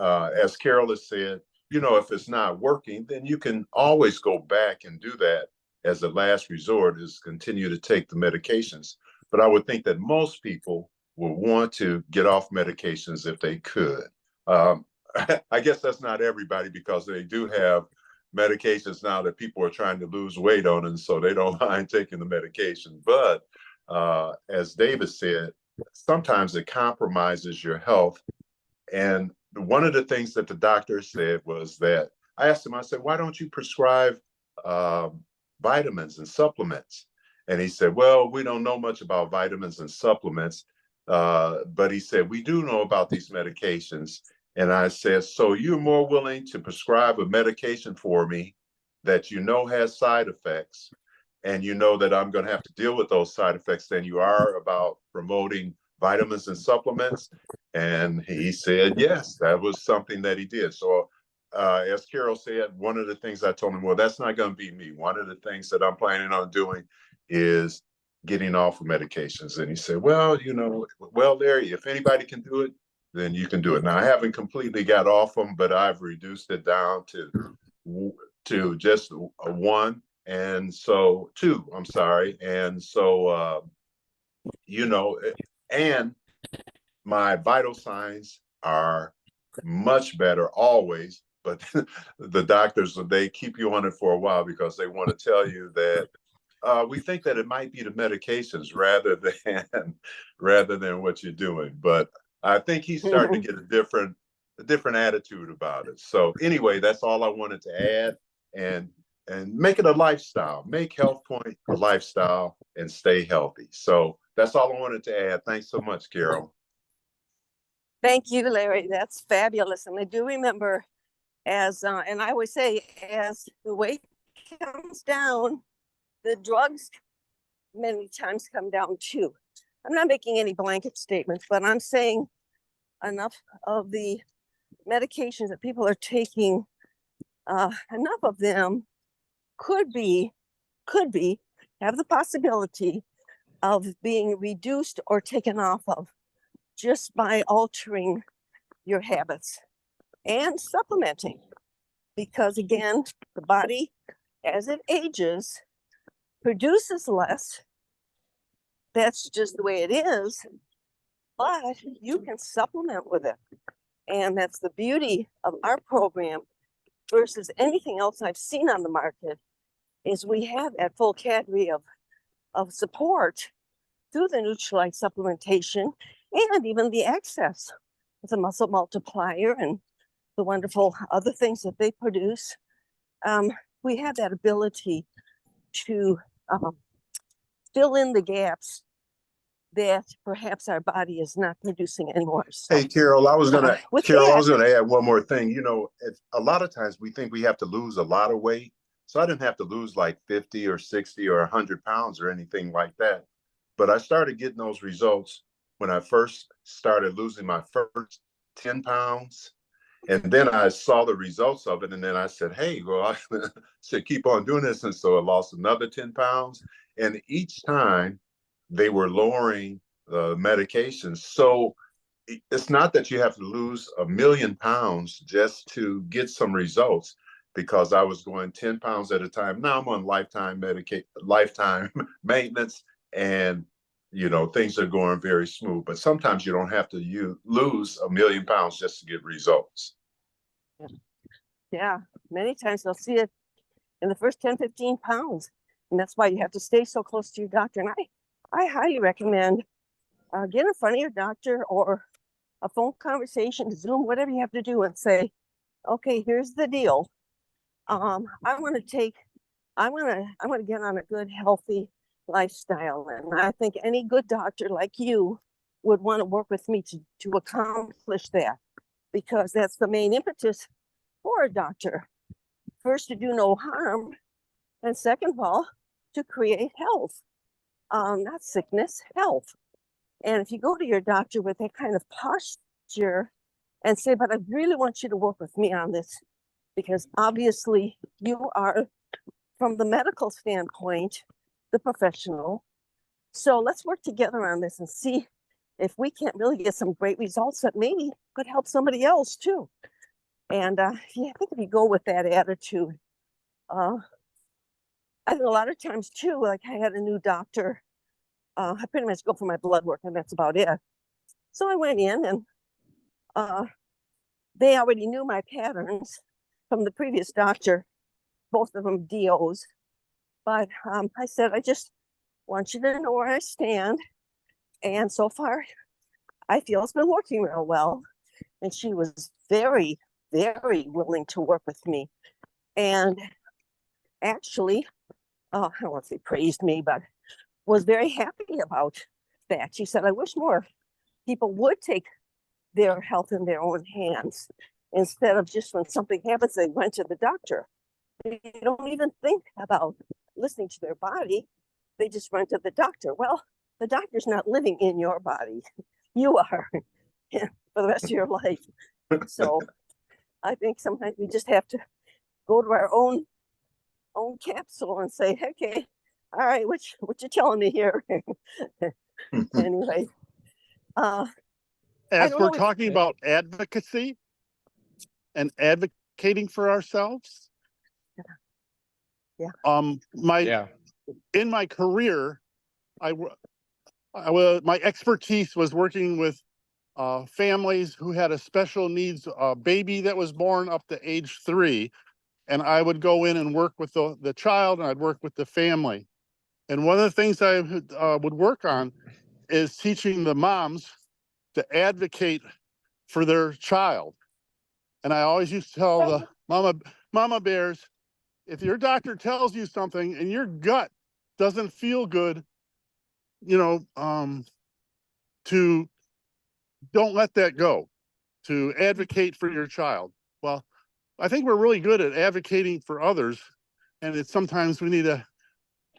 as Carol has said, you know, if it's not working, then you can always go back and do that as a last resort, is continue to take the medications. But I would think that most people will want to get off medications if they could. I guess that's not everybody, because they do have medications now that people are trying to lose weight on, and so they don't mind taking the medication. But as David said, sometimes it compromises your health. And one of the things that the doctor said was that, I asked him, I said, why don't you prescribe vitamins and supplements? And he said, well, we don't know much about vitamins and supplements, but he said, we do know about these medications. And I said, so you're more willing to prescribe a medication for me that you know has side effects, and you know that I'm going to have to deal with those side effects, than you are about promoting vitamins and supplements? And he said, yes, that was something that he did. So as Carol said, one of the things I told him, well, that's not going to be me. One of the things that I'm planning on doing is getting off of medications. And he said, well, you know, well, Larry, if anybody can do it, then you can do it. Now, I haven't completely got off them, but I've reduced it down to just 1. And so 2, I'm sorry. And so, you know, and my vital signs are much better always, but the doctors, they keep you on it for a while because they want to tell you that we think that it might be the medications rather than what you're doing. But I think he's starting to get a different attitude about it. So anyway, that's all I wanted to add, and make it a lifestyle. Make HealthPointe a lifestyle and stay healthy. So that's all I wanted to add. Thanks so much, Carol. Thank you, Larry. That's fabulous. And I do remember, as and I always say, as the weight comes down, the drugs many times come down too. I'm not making any blanket statements, but I'm saying enough of the medications that people are taking, enough of them could have the possibility of being reduced or taken off of just by altering your habits and supplementing. Because again, the body, as it ages, produces less. That's just the way it is, but you can supplement with it. And that's the beauty of our program versus anything else I've seen on the market, is we have that full category of support through the Nutrilite supplementation and even the access with the muscle multiplier and the wonderful other things that they produce. We have that ability to fill in the gaps that perhaps our body is not producing anymore. So, Hey, Carol, I was gonna add one more thing. You know, a lot of times we think we have to lose a lot of weight. So I didn't have to lose like 50 or 60 or 100 pounds or anything like that. But I started getting those results when I first started losing my first 10 pounds. And then I saw the results of it. And then I said, hey, well, I should keep on doing this. And so I lost another 10 pounds. And each time they were lowering the medications. So it's not that you have to lose 1,000,000 pounds just to get some results, because I was going 10 pounds at a time. Now I'm on lifetime maintenance, and you know, things are going very smooth. But sometimes you don't have to lose 1,000,000 pounds just to get results. Yeah, many times they'll see it in the first 10, 15 pounds. And that's why you have to stay so close to your doctor. And I highly recommend get in front of your doctor or a phone conversation, Zoom, whatever you have to do, and say, okay, here's the deal. I want to get on a good, healthy lifestyle. And I think any good doctor like you would want to work with me to accomplish that, because that's the main impetus for a doctor. First, to do no harm, and second of all, to create health, not sickness, health. And if you go to your doctor with that kind of posture and say, but I really want you to work with me on this, because obviously you are, from the medical standpoint, the professional. So let's work together on this and see if we can't really get some great results that maybe could help somebody else too. And I think if you go with that attitude, I think a lot of times too, like I had a new doctor, I pretty much go for my blood work and that's about it. So I went in and they already knew my patterns from the previous doctor, both of them DOs. But I said, I just want you to know where I stand. And so far, I feel it's been working real well. And she was very, very willing to work with me. And actually, I don't want to say praised me, but was very happy about that. She said, I wish more people would take their health in their own hands instead of just when something happens, they went to the doctor. They don't even think about listening to their body. They just run to the doctor. Well, the doctor's not living in your body. You are for the rest of your life. So I think sometimes we just have to go to our own capsule and say, okay, all right, what you telling me here? Anyway. As we're talking about advocacy and advocating for ourselves. Yeah. In my career, my expertise was working with families who had a special needs baby that was born up to age 3. And I would go in and work with the child, and I'd work with the family. And one of the things I would work on is teaching the moms to advocate for their child. And I always used to tell the mama bears, if your doctor tells you something and your gut doesn't feel good, to don't let that go, to advocate for your child. Well, I think we're really good at advocating for others, And it's sometimes we need to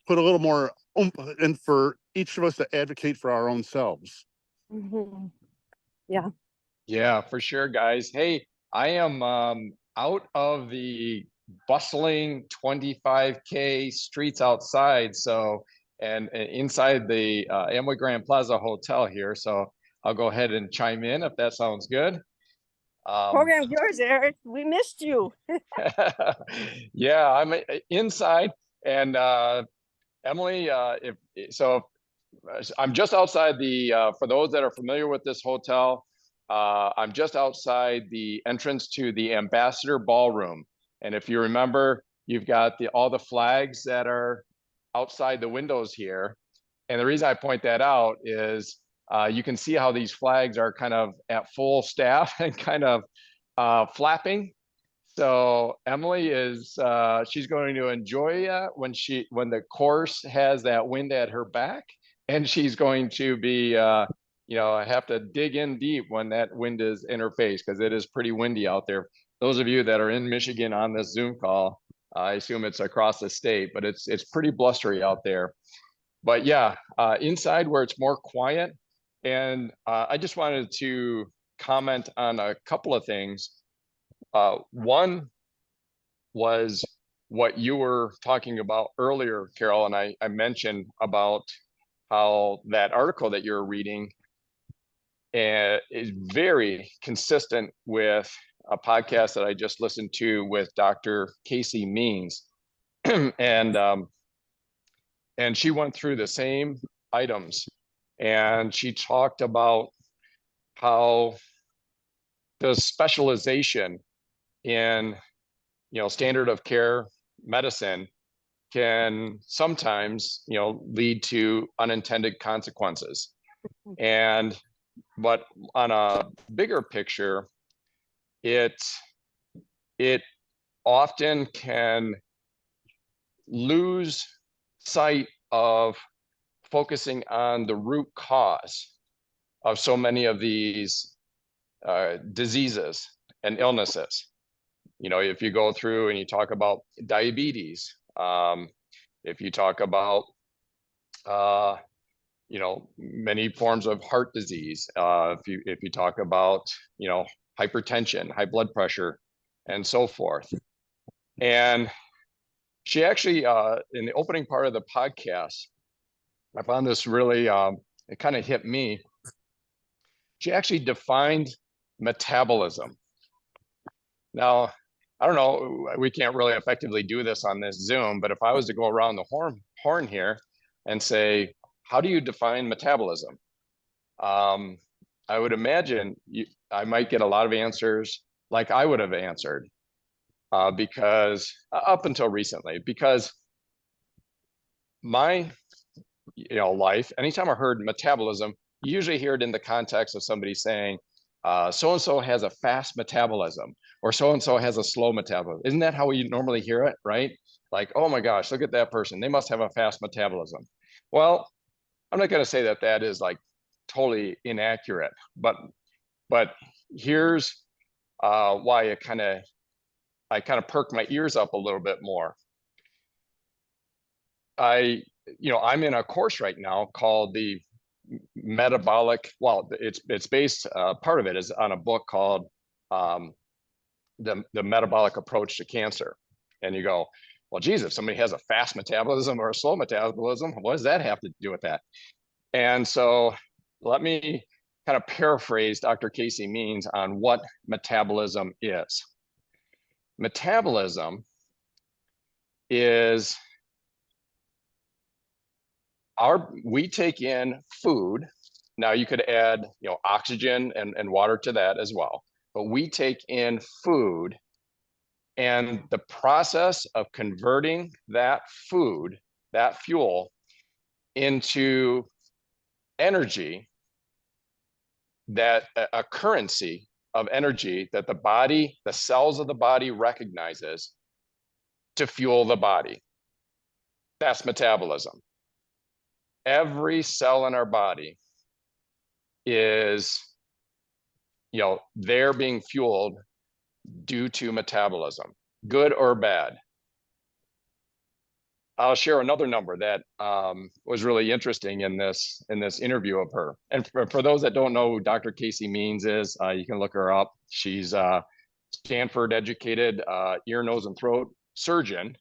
put a little more oomph in for each of us to advocate for our own selves. Mhm. Yeah, for sure, guys. Hey, I am out of the bustling 25K streets outside, so and inside the Amway Grand Plaza Hotel here. So I'll go ahead and chime in if that sounds good. Program's yours, Eric. We missed you. Yeah, I'm inside, and Emily, if so, I'm just outside the. For those that are familiar with this hotel, I'm just outside the entrance to the Ambassador Ballroom, and if you remember, you've got all the flags that are outside the windows here, and the reason I point that out is you can see how these flags are kind of at full staff and kind of flapping. So Emily is she's going to enjoy when the course has that wind at her back, and she's going to be have to dig in deep when that wind is in her face, because it is pretty windy out there. Those of you that are in Michigan on this Zoom call, I assume it's across the state, but it's pretty blustery out there. But yeah, inside where it's more quiet, and I just wanted to comment on a couple of things. One was what you were talking about earlier, Carol, and I mentioned about how that article that you're reading is very consistent with a podcast that I just listened to with Dr. Casey Means, and she went through the same items, and she talked about how the specialization in standard of care medicine can sometimes lead to unintended consequences. But on a bigger picture, it often can lose sight of focusing on the root cause of so many of these diseases and illnesses. If you go through and you talk about diabetes, if you talk about many forms of heart disease, if you talk about hypertension, high blood pressure, and so forth. And she actually, in the opening part of the podcast, I found this really, it kind of hit me. She actually defined metabolism. Now, I don't know, we can't really effectively do this on this Zoom, but if I was to go around the horn here and say, how do you define metabolism? I would imagine I might get a lot of answers like I would have answered, because up until recently, because my life, anytime I heard metabolism, you usually hear it in the context of somebody saying, so-and-so has a fast metabolism, or so-and-so has a slow metabolism. Isn't that how we normally hear it, right? Like, oh my gosh, look at that person. They must have a fast metabolism. Well, I'm not going to say that that is like totally inaccurate, but here's why I kind of perked my ears up a little bit more. I'm in a course right now called the metabolic, well, it's based, part of it is on a book called the Metabolic Approach to Cancer. And you go, well, geez, if somebody has a fast metabolism or a slow metabolism, what does that have to do with that? And so let me kind of paraphrase Dr. Casey Means on what metabolism is. Metabolism is we take in food. Now you could add, oxygen and water to that as well, but we take in food, and the process of converting that food, that fuel, into energy, that a currency of energy that the cells of the body recognizes to fuel the body. That's metabolism. Every cell in our body is, they're being fueled due to metabolism, good or bad. I'll share another number that was really interesting in this interview of her. And for those that don't know who Dr. Casey Means is, you can look her up. She's a Stanford educated ear, nose, and throat surgeon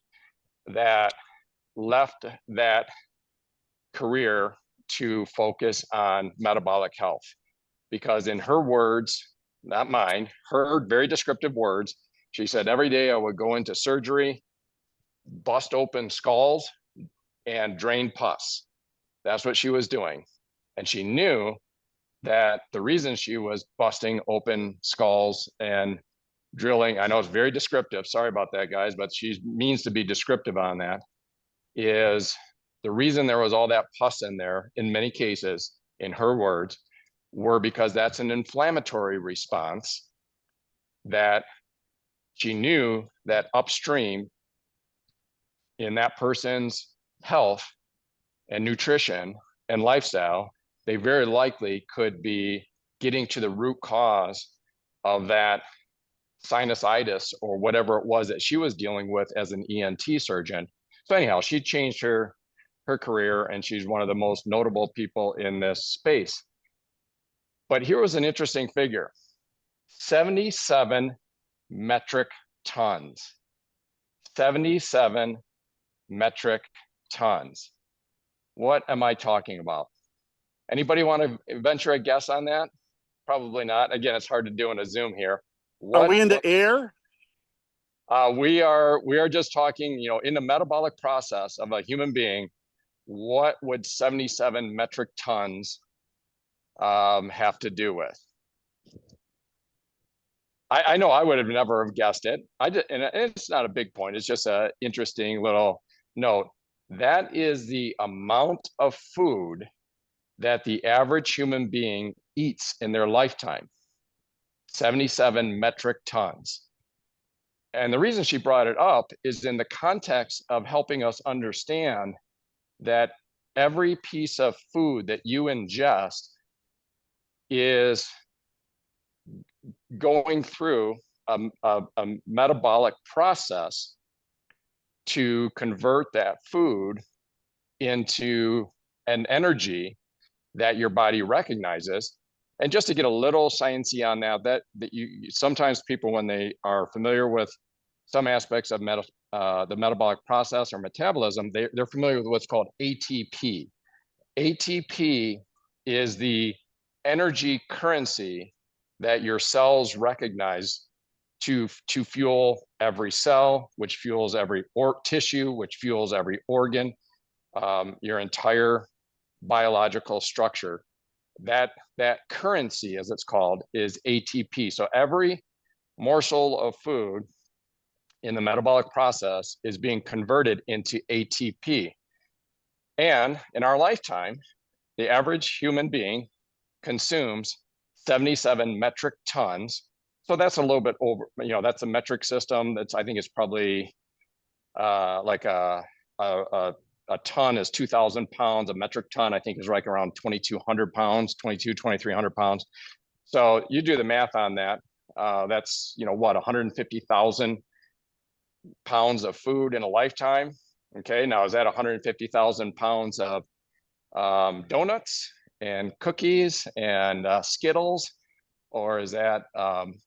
that left that career to focus on metabolic health. Because in her words, not mine, her very descriptive words, she said, every day I would go into surgery, bust open skulls, and drain pus. That's what she was doing. And she knew that the reason she was busting open skulls and drilling, I know it's very descriptive, sorry about that, guys, but she means to be descriptive on that, is the reason there was all that pus in there, in many cases, in her words, were because that's an inflammatory response that she knew that upstream in that person's health and nutrition and lifestyle, they very likely could be getting to the root cause of that sinusitis or whatever it was that she was dealing with as an ENT surgeon. So anyhow, she changed her career, and she's one of the most notable people in this space. But here was an interesting figure: 77 metric tons. 77 metric tons. What am I talking about? Anybody want to venture a guess on that? Probably not. Again, it's hard to do in a Zoom here. Are we in the air? We are just talking, you know, in the metabolic process of a human being, what would 77 metric tons have to do with? I know I would have never have guessed it. And it's not a big point. It's just an interesting little note. That is the amount of food that the average human being eats in their lifetime. 77 metric tons. And the reason she brought it up is in the context of helping us understand that every piece of food that you ingest is going through a metabolic process to convert that food into an energy that your body recognizes. And just to get a little sciencey on that you sometimes people, when they are familiar with some aspects of the metabolic process or metabolism, they're familiar with what's called ATP. ATP is the energy currency that your cells recognize to fuel every cell, which fuels every tissue, which fuels every organ, your entire biological structure. That currency, as it's called, is ATP. So every morsel of food in the metabolic process is being converted into ATP. And in our lifetime, the average human being consumes 77 metric tons. So that's a little bit over, you know, that's a metric system. I think it's probably like a ton is 2,000 pounds. A metric ton, I think, is like around 2,200 pounds, 2,300 pounds. So you do the math on that. That's, you know, what, 150,000 pounds of food in a lifetime. Okay, now is that 150,000 pounds of donuts and cookies and Skittles, or is that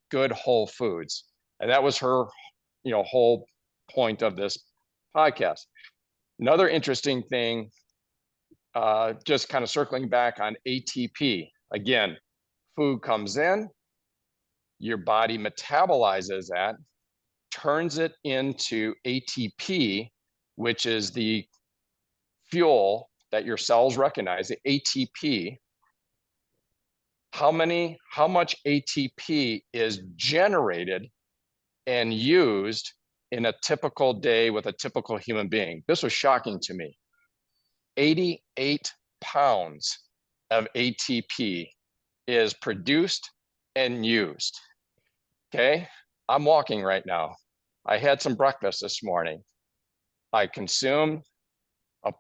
good whole foods? And that was her, you know, whole point of this podcast. Another interesting thing, just kind of circling back on ATP. Again, food comes in, your body metabolizes that, turns it into ATP, which is the fuel that your cells recognize, the ATP. How much ATP is generated and used in a typical day with a typical human being? This was shocking to me. 88 pounds of ATP is produced and used. Okay, I'm walking right now. I had some breakfast this morning. I consumed a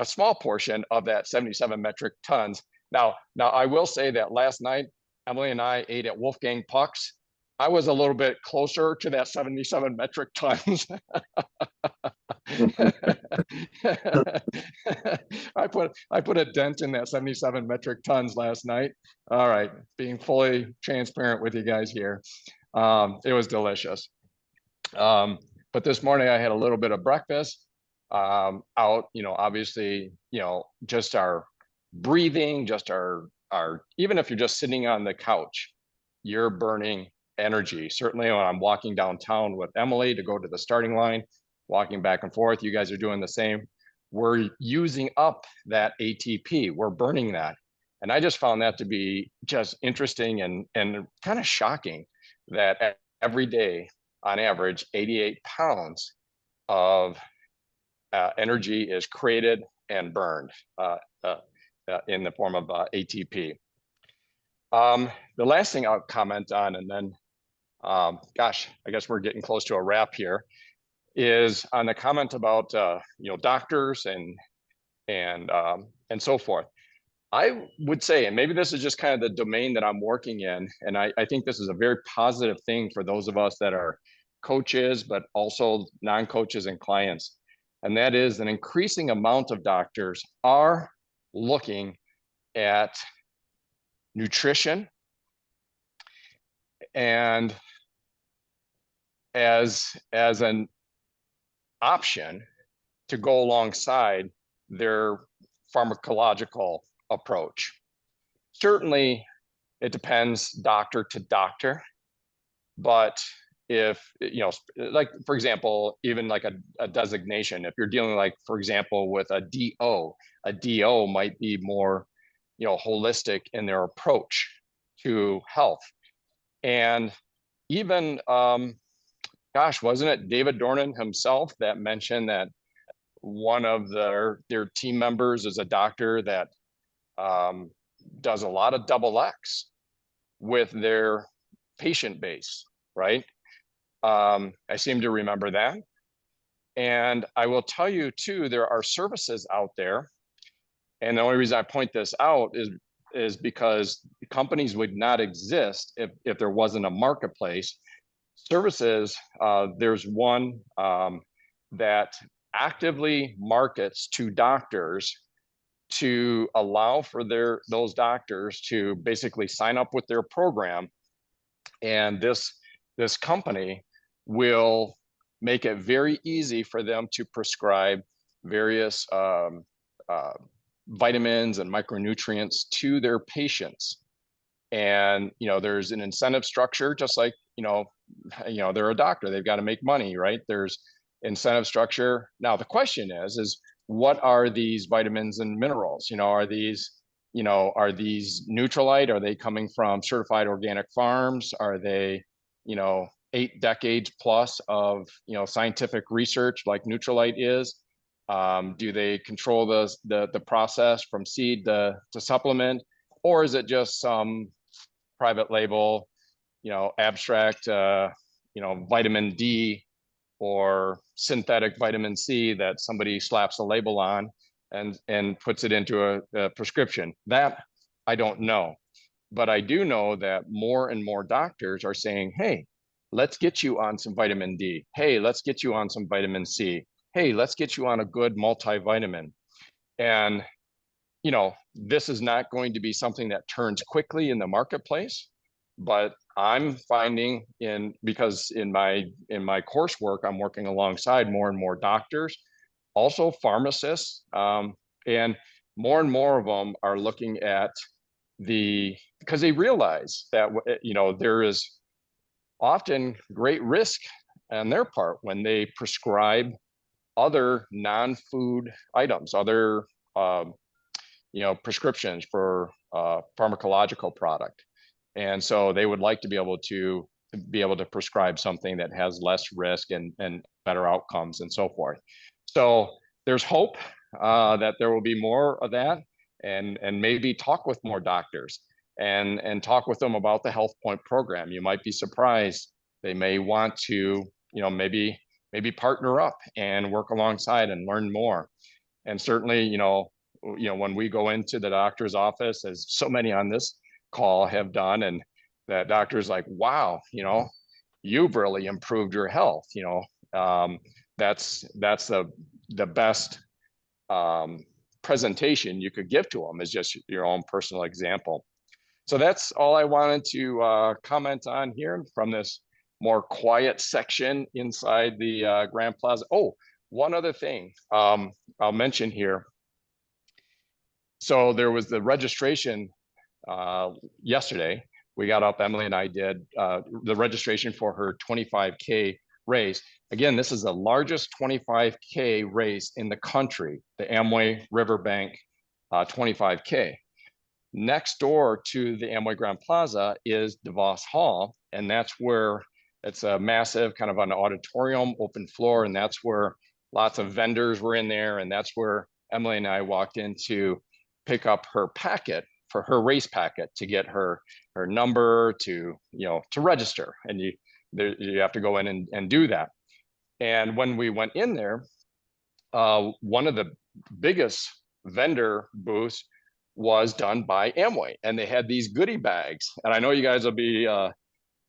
small portion of that 77 metric tons. Now I will say that last night, Emily and I ate at Wolfgang Puck's. I was a little bit closer to that 77 metric tons. I put a dent in that 77 metric tons last night. All right, being fully transparent with you guys here. It was delicious. But this morning I had a little bit of breakfast out, obviously, just our breathing, just our, even if you're just sitting on the couch, you're burning energy. Certainly when I'm walking downtown with Emily to go to the starting line, walking back and forth, you guys are doing the same. We're using up that ATP, we're burning that. And I just found that to be just interesting and kind of shocking that every day, on average, 88 pounds of energy is created and burned in the form of ATP. The last thing I'll comment on, and then, gosh, I guess we're getting close to a wrap here, is on the comment about doctors and so forth. I would say, and maybe this is just kind of the domain that I'm working in, and I think this is a very positive thing for those of us that are coaches, but also non-coaches and clients. And that is an increasing amount of doctors are looking at nutrition and as an option to go alongside their pharmacological approach. Certainly, it depends doctor to doctor, but if, like, for example, even like a designation, if you're dealing, like, for example, with a DO might be more, holistic in their approach to health. And even, gosh, wasn't it David Dornan himself that mentioned that one of their team members is a doctor that does a lot of XX with their patient base, right? I seem to remember that. And I will tell you too, there are services out there. And the only reason I point this out is because companies would not exist if there wasn't a marketplace. Services, there's one that actively markets to doctors to allow for those doctors to basically sign up with their program. And this company will make it very easy for them to prescribe various vitamins and micronutrients to their patients. And there's an incentive structure, just like they're a doctor, they've got to make money, right? There's incentive structure. Now the question is what are these vitamins and minerals? Are these Nutrilite? Are they coming from certified organic farms? Are they 8 decades plus of scientific research like Nutrilite is? Do they control the process from seed to supplement, or is it just some private label abstract vitamin D or synthetic vitamin C that somebody slaps a label on and puts it into a prescription? That I don't know, but I do know that more and more doctors are saying, hey, let's get you on some vitamin D. Hey, let's get you on some vitamin C. Hey, let's get you on a good multivitamin. And this is not going to be something that turns quickly in the marketplace, but I'm finding because in my coursework, I'm working alongside more and more doctors, also pharmacists, and more of them are looking at because they realize that, there is often great risk on their part when they prescribe other non-food items, other, prescriptions for pharmacological product. And so they would like to be able to prescribe something that has less risk and better outcomes and so forth. So there's hope that there will be more of that, and maybe talk with more doctors and talk with them about the HealthPointe program. You might be surprised. They may want to, maybe partner up and work alongside and learn more. And certainly, when we go into the doctor's office, as so many on this call have done, and that doctor's like, wow, you've really improved your health, that's the best presentation you could give to them, is just your own personal example. So that's all I wanted to comment on here from this more quiet section inside the Grand Plaza. Oh, one other thing I'll mention here. So there was the registration yesterday. We got up, Emily and I did the registration for her 25K race. Again, this is the largest 25K race in the country, the Amway Riverbank 25K. Next door to the Amway Grand Plaza is DeVos Hall, and that's where it's a massive kind of an auditorium, open floor, and that's where lots of vendors were in there, and that's where Emily and I walked in to pick up her packet for her race packet to get her number to to register, and you have to go in and do that. And when we went in there, one of the biggest vendor booths was done by Amway, and they had these goodie bags. And I know you guys will be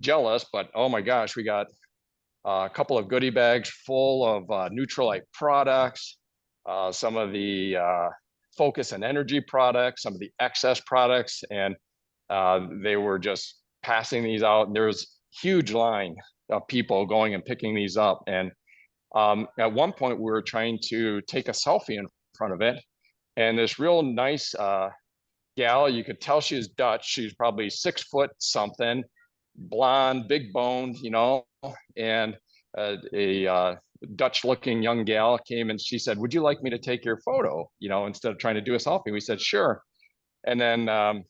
jealous, but oh my gosh, we got a couple of goodie bags full of Neutralite products, some of the Focus and Energy products, some of the excess products, and they were just passing these out. And there was huge line of people going and picking these up. And at one point, we were trying to take a selfie in front of it, and this real nice gal, you could tell she was Dutch. She's probably 6 foot something, blonde, big boned, and a Dutch looking young gal came and she said, "Would you like me to take your photo?" Instead of trying to do a selfie. We said, "Sure." And then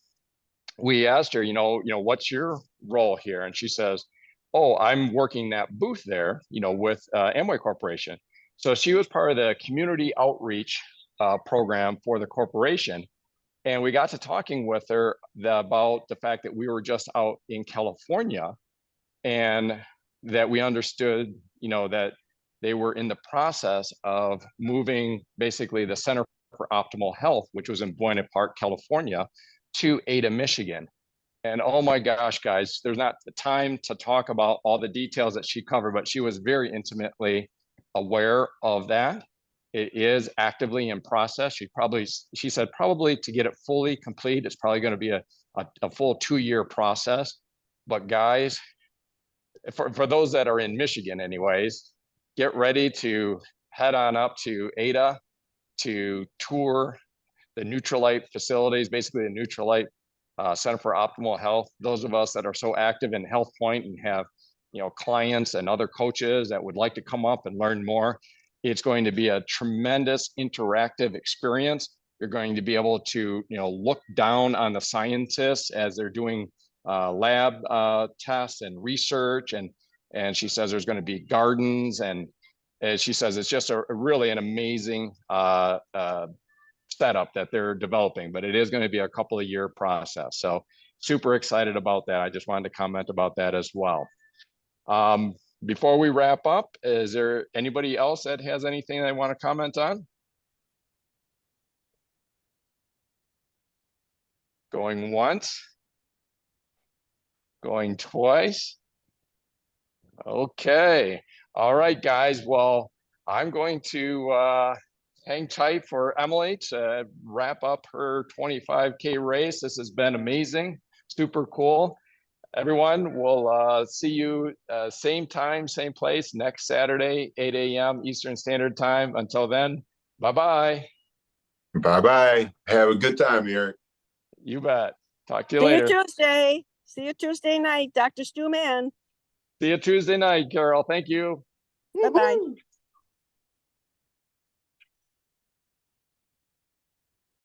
we asked her, "What's your role here?" And she says, "Oh, I'm working that booth there, with Amway Corporation." So she was part of the community outreach program for the corporation. And we got to talking with her about the fact that we were just out in California, and that we understood, that they were in the process of moving basically the Center for Optimal Health, which was in Buena Park, California, to Ada, Michigan. And oh my gosh, guys, there's not the time to talk about all the details that she covered, but she was very intimately aware of that. It is actively in process. She said probably to get it fully complete, it's probably going to be a full 2-year process. But guys, for those that are in Michigan anyways, get ready to head on up to Ada to tour the Neutralite facilities, basically the Neutralite Center for Optimal Health. Those of us that are so active in HealthPointe and have clients and other coaches that would like to come up and learn more, it's going to be a tremendous interactive experience. You're going to be able to look down on the scientists as they're doing lab tests and research, and she says there's going to be gardens, and she says it's just really an amazing setup that they're developing, but it is going to be a couple of year process. So super excited about that. I just wanted to comment about that as well. Before we wrap up, is there anybody else that has anything they want to comment on? Going once, going twice. Okay. All right, guys. Well, I'm going to hang tight for Emily to wrap up her 25K race. This has been amazing, super cool. Everyone, we'll see you same time, same place next Saturday, 8 a.m. Eastern Standard Time. Until then, bye-bye. Bye-bye. Have a good time, Eric. You bet. Talk to you See later. you Tuesday. See you Tuesday night, Dr. Stu Man. See you Tuesday night, Carol. Thank you. Bye-bye.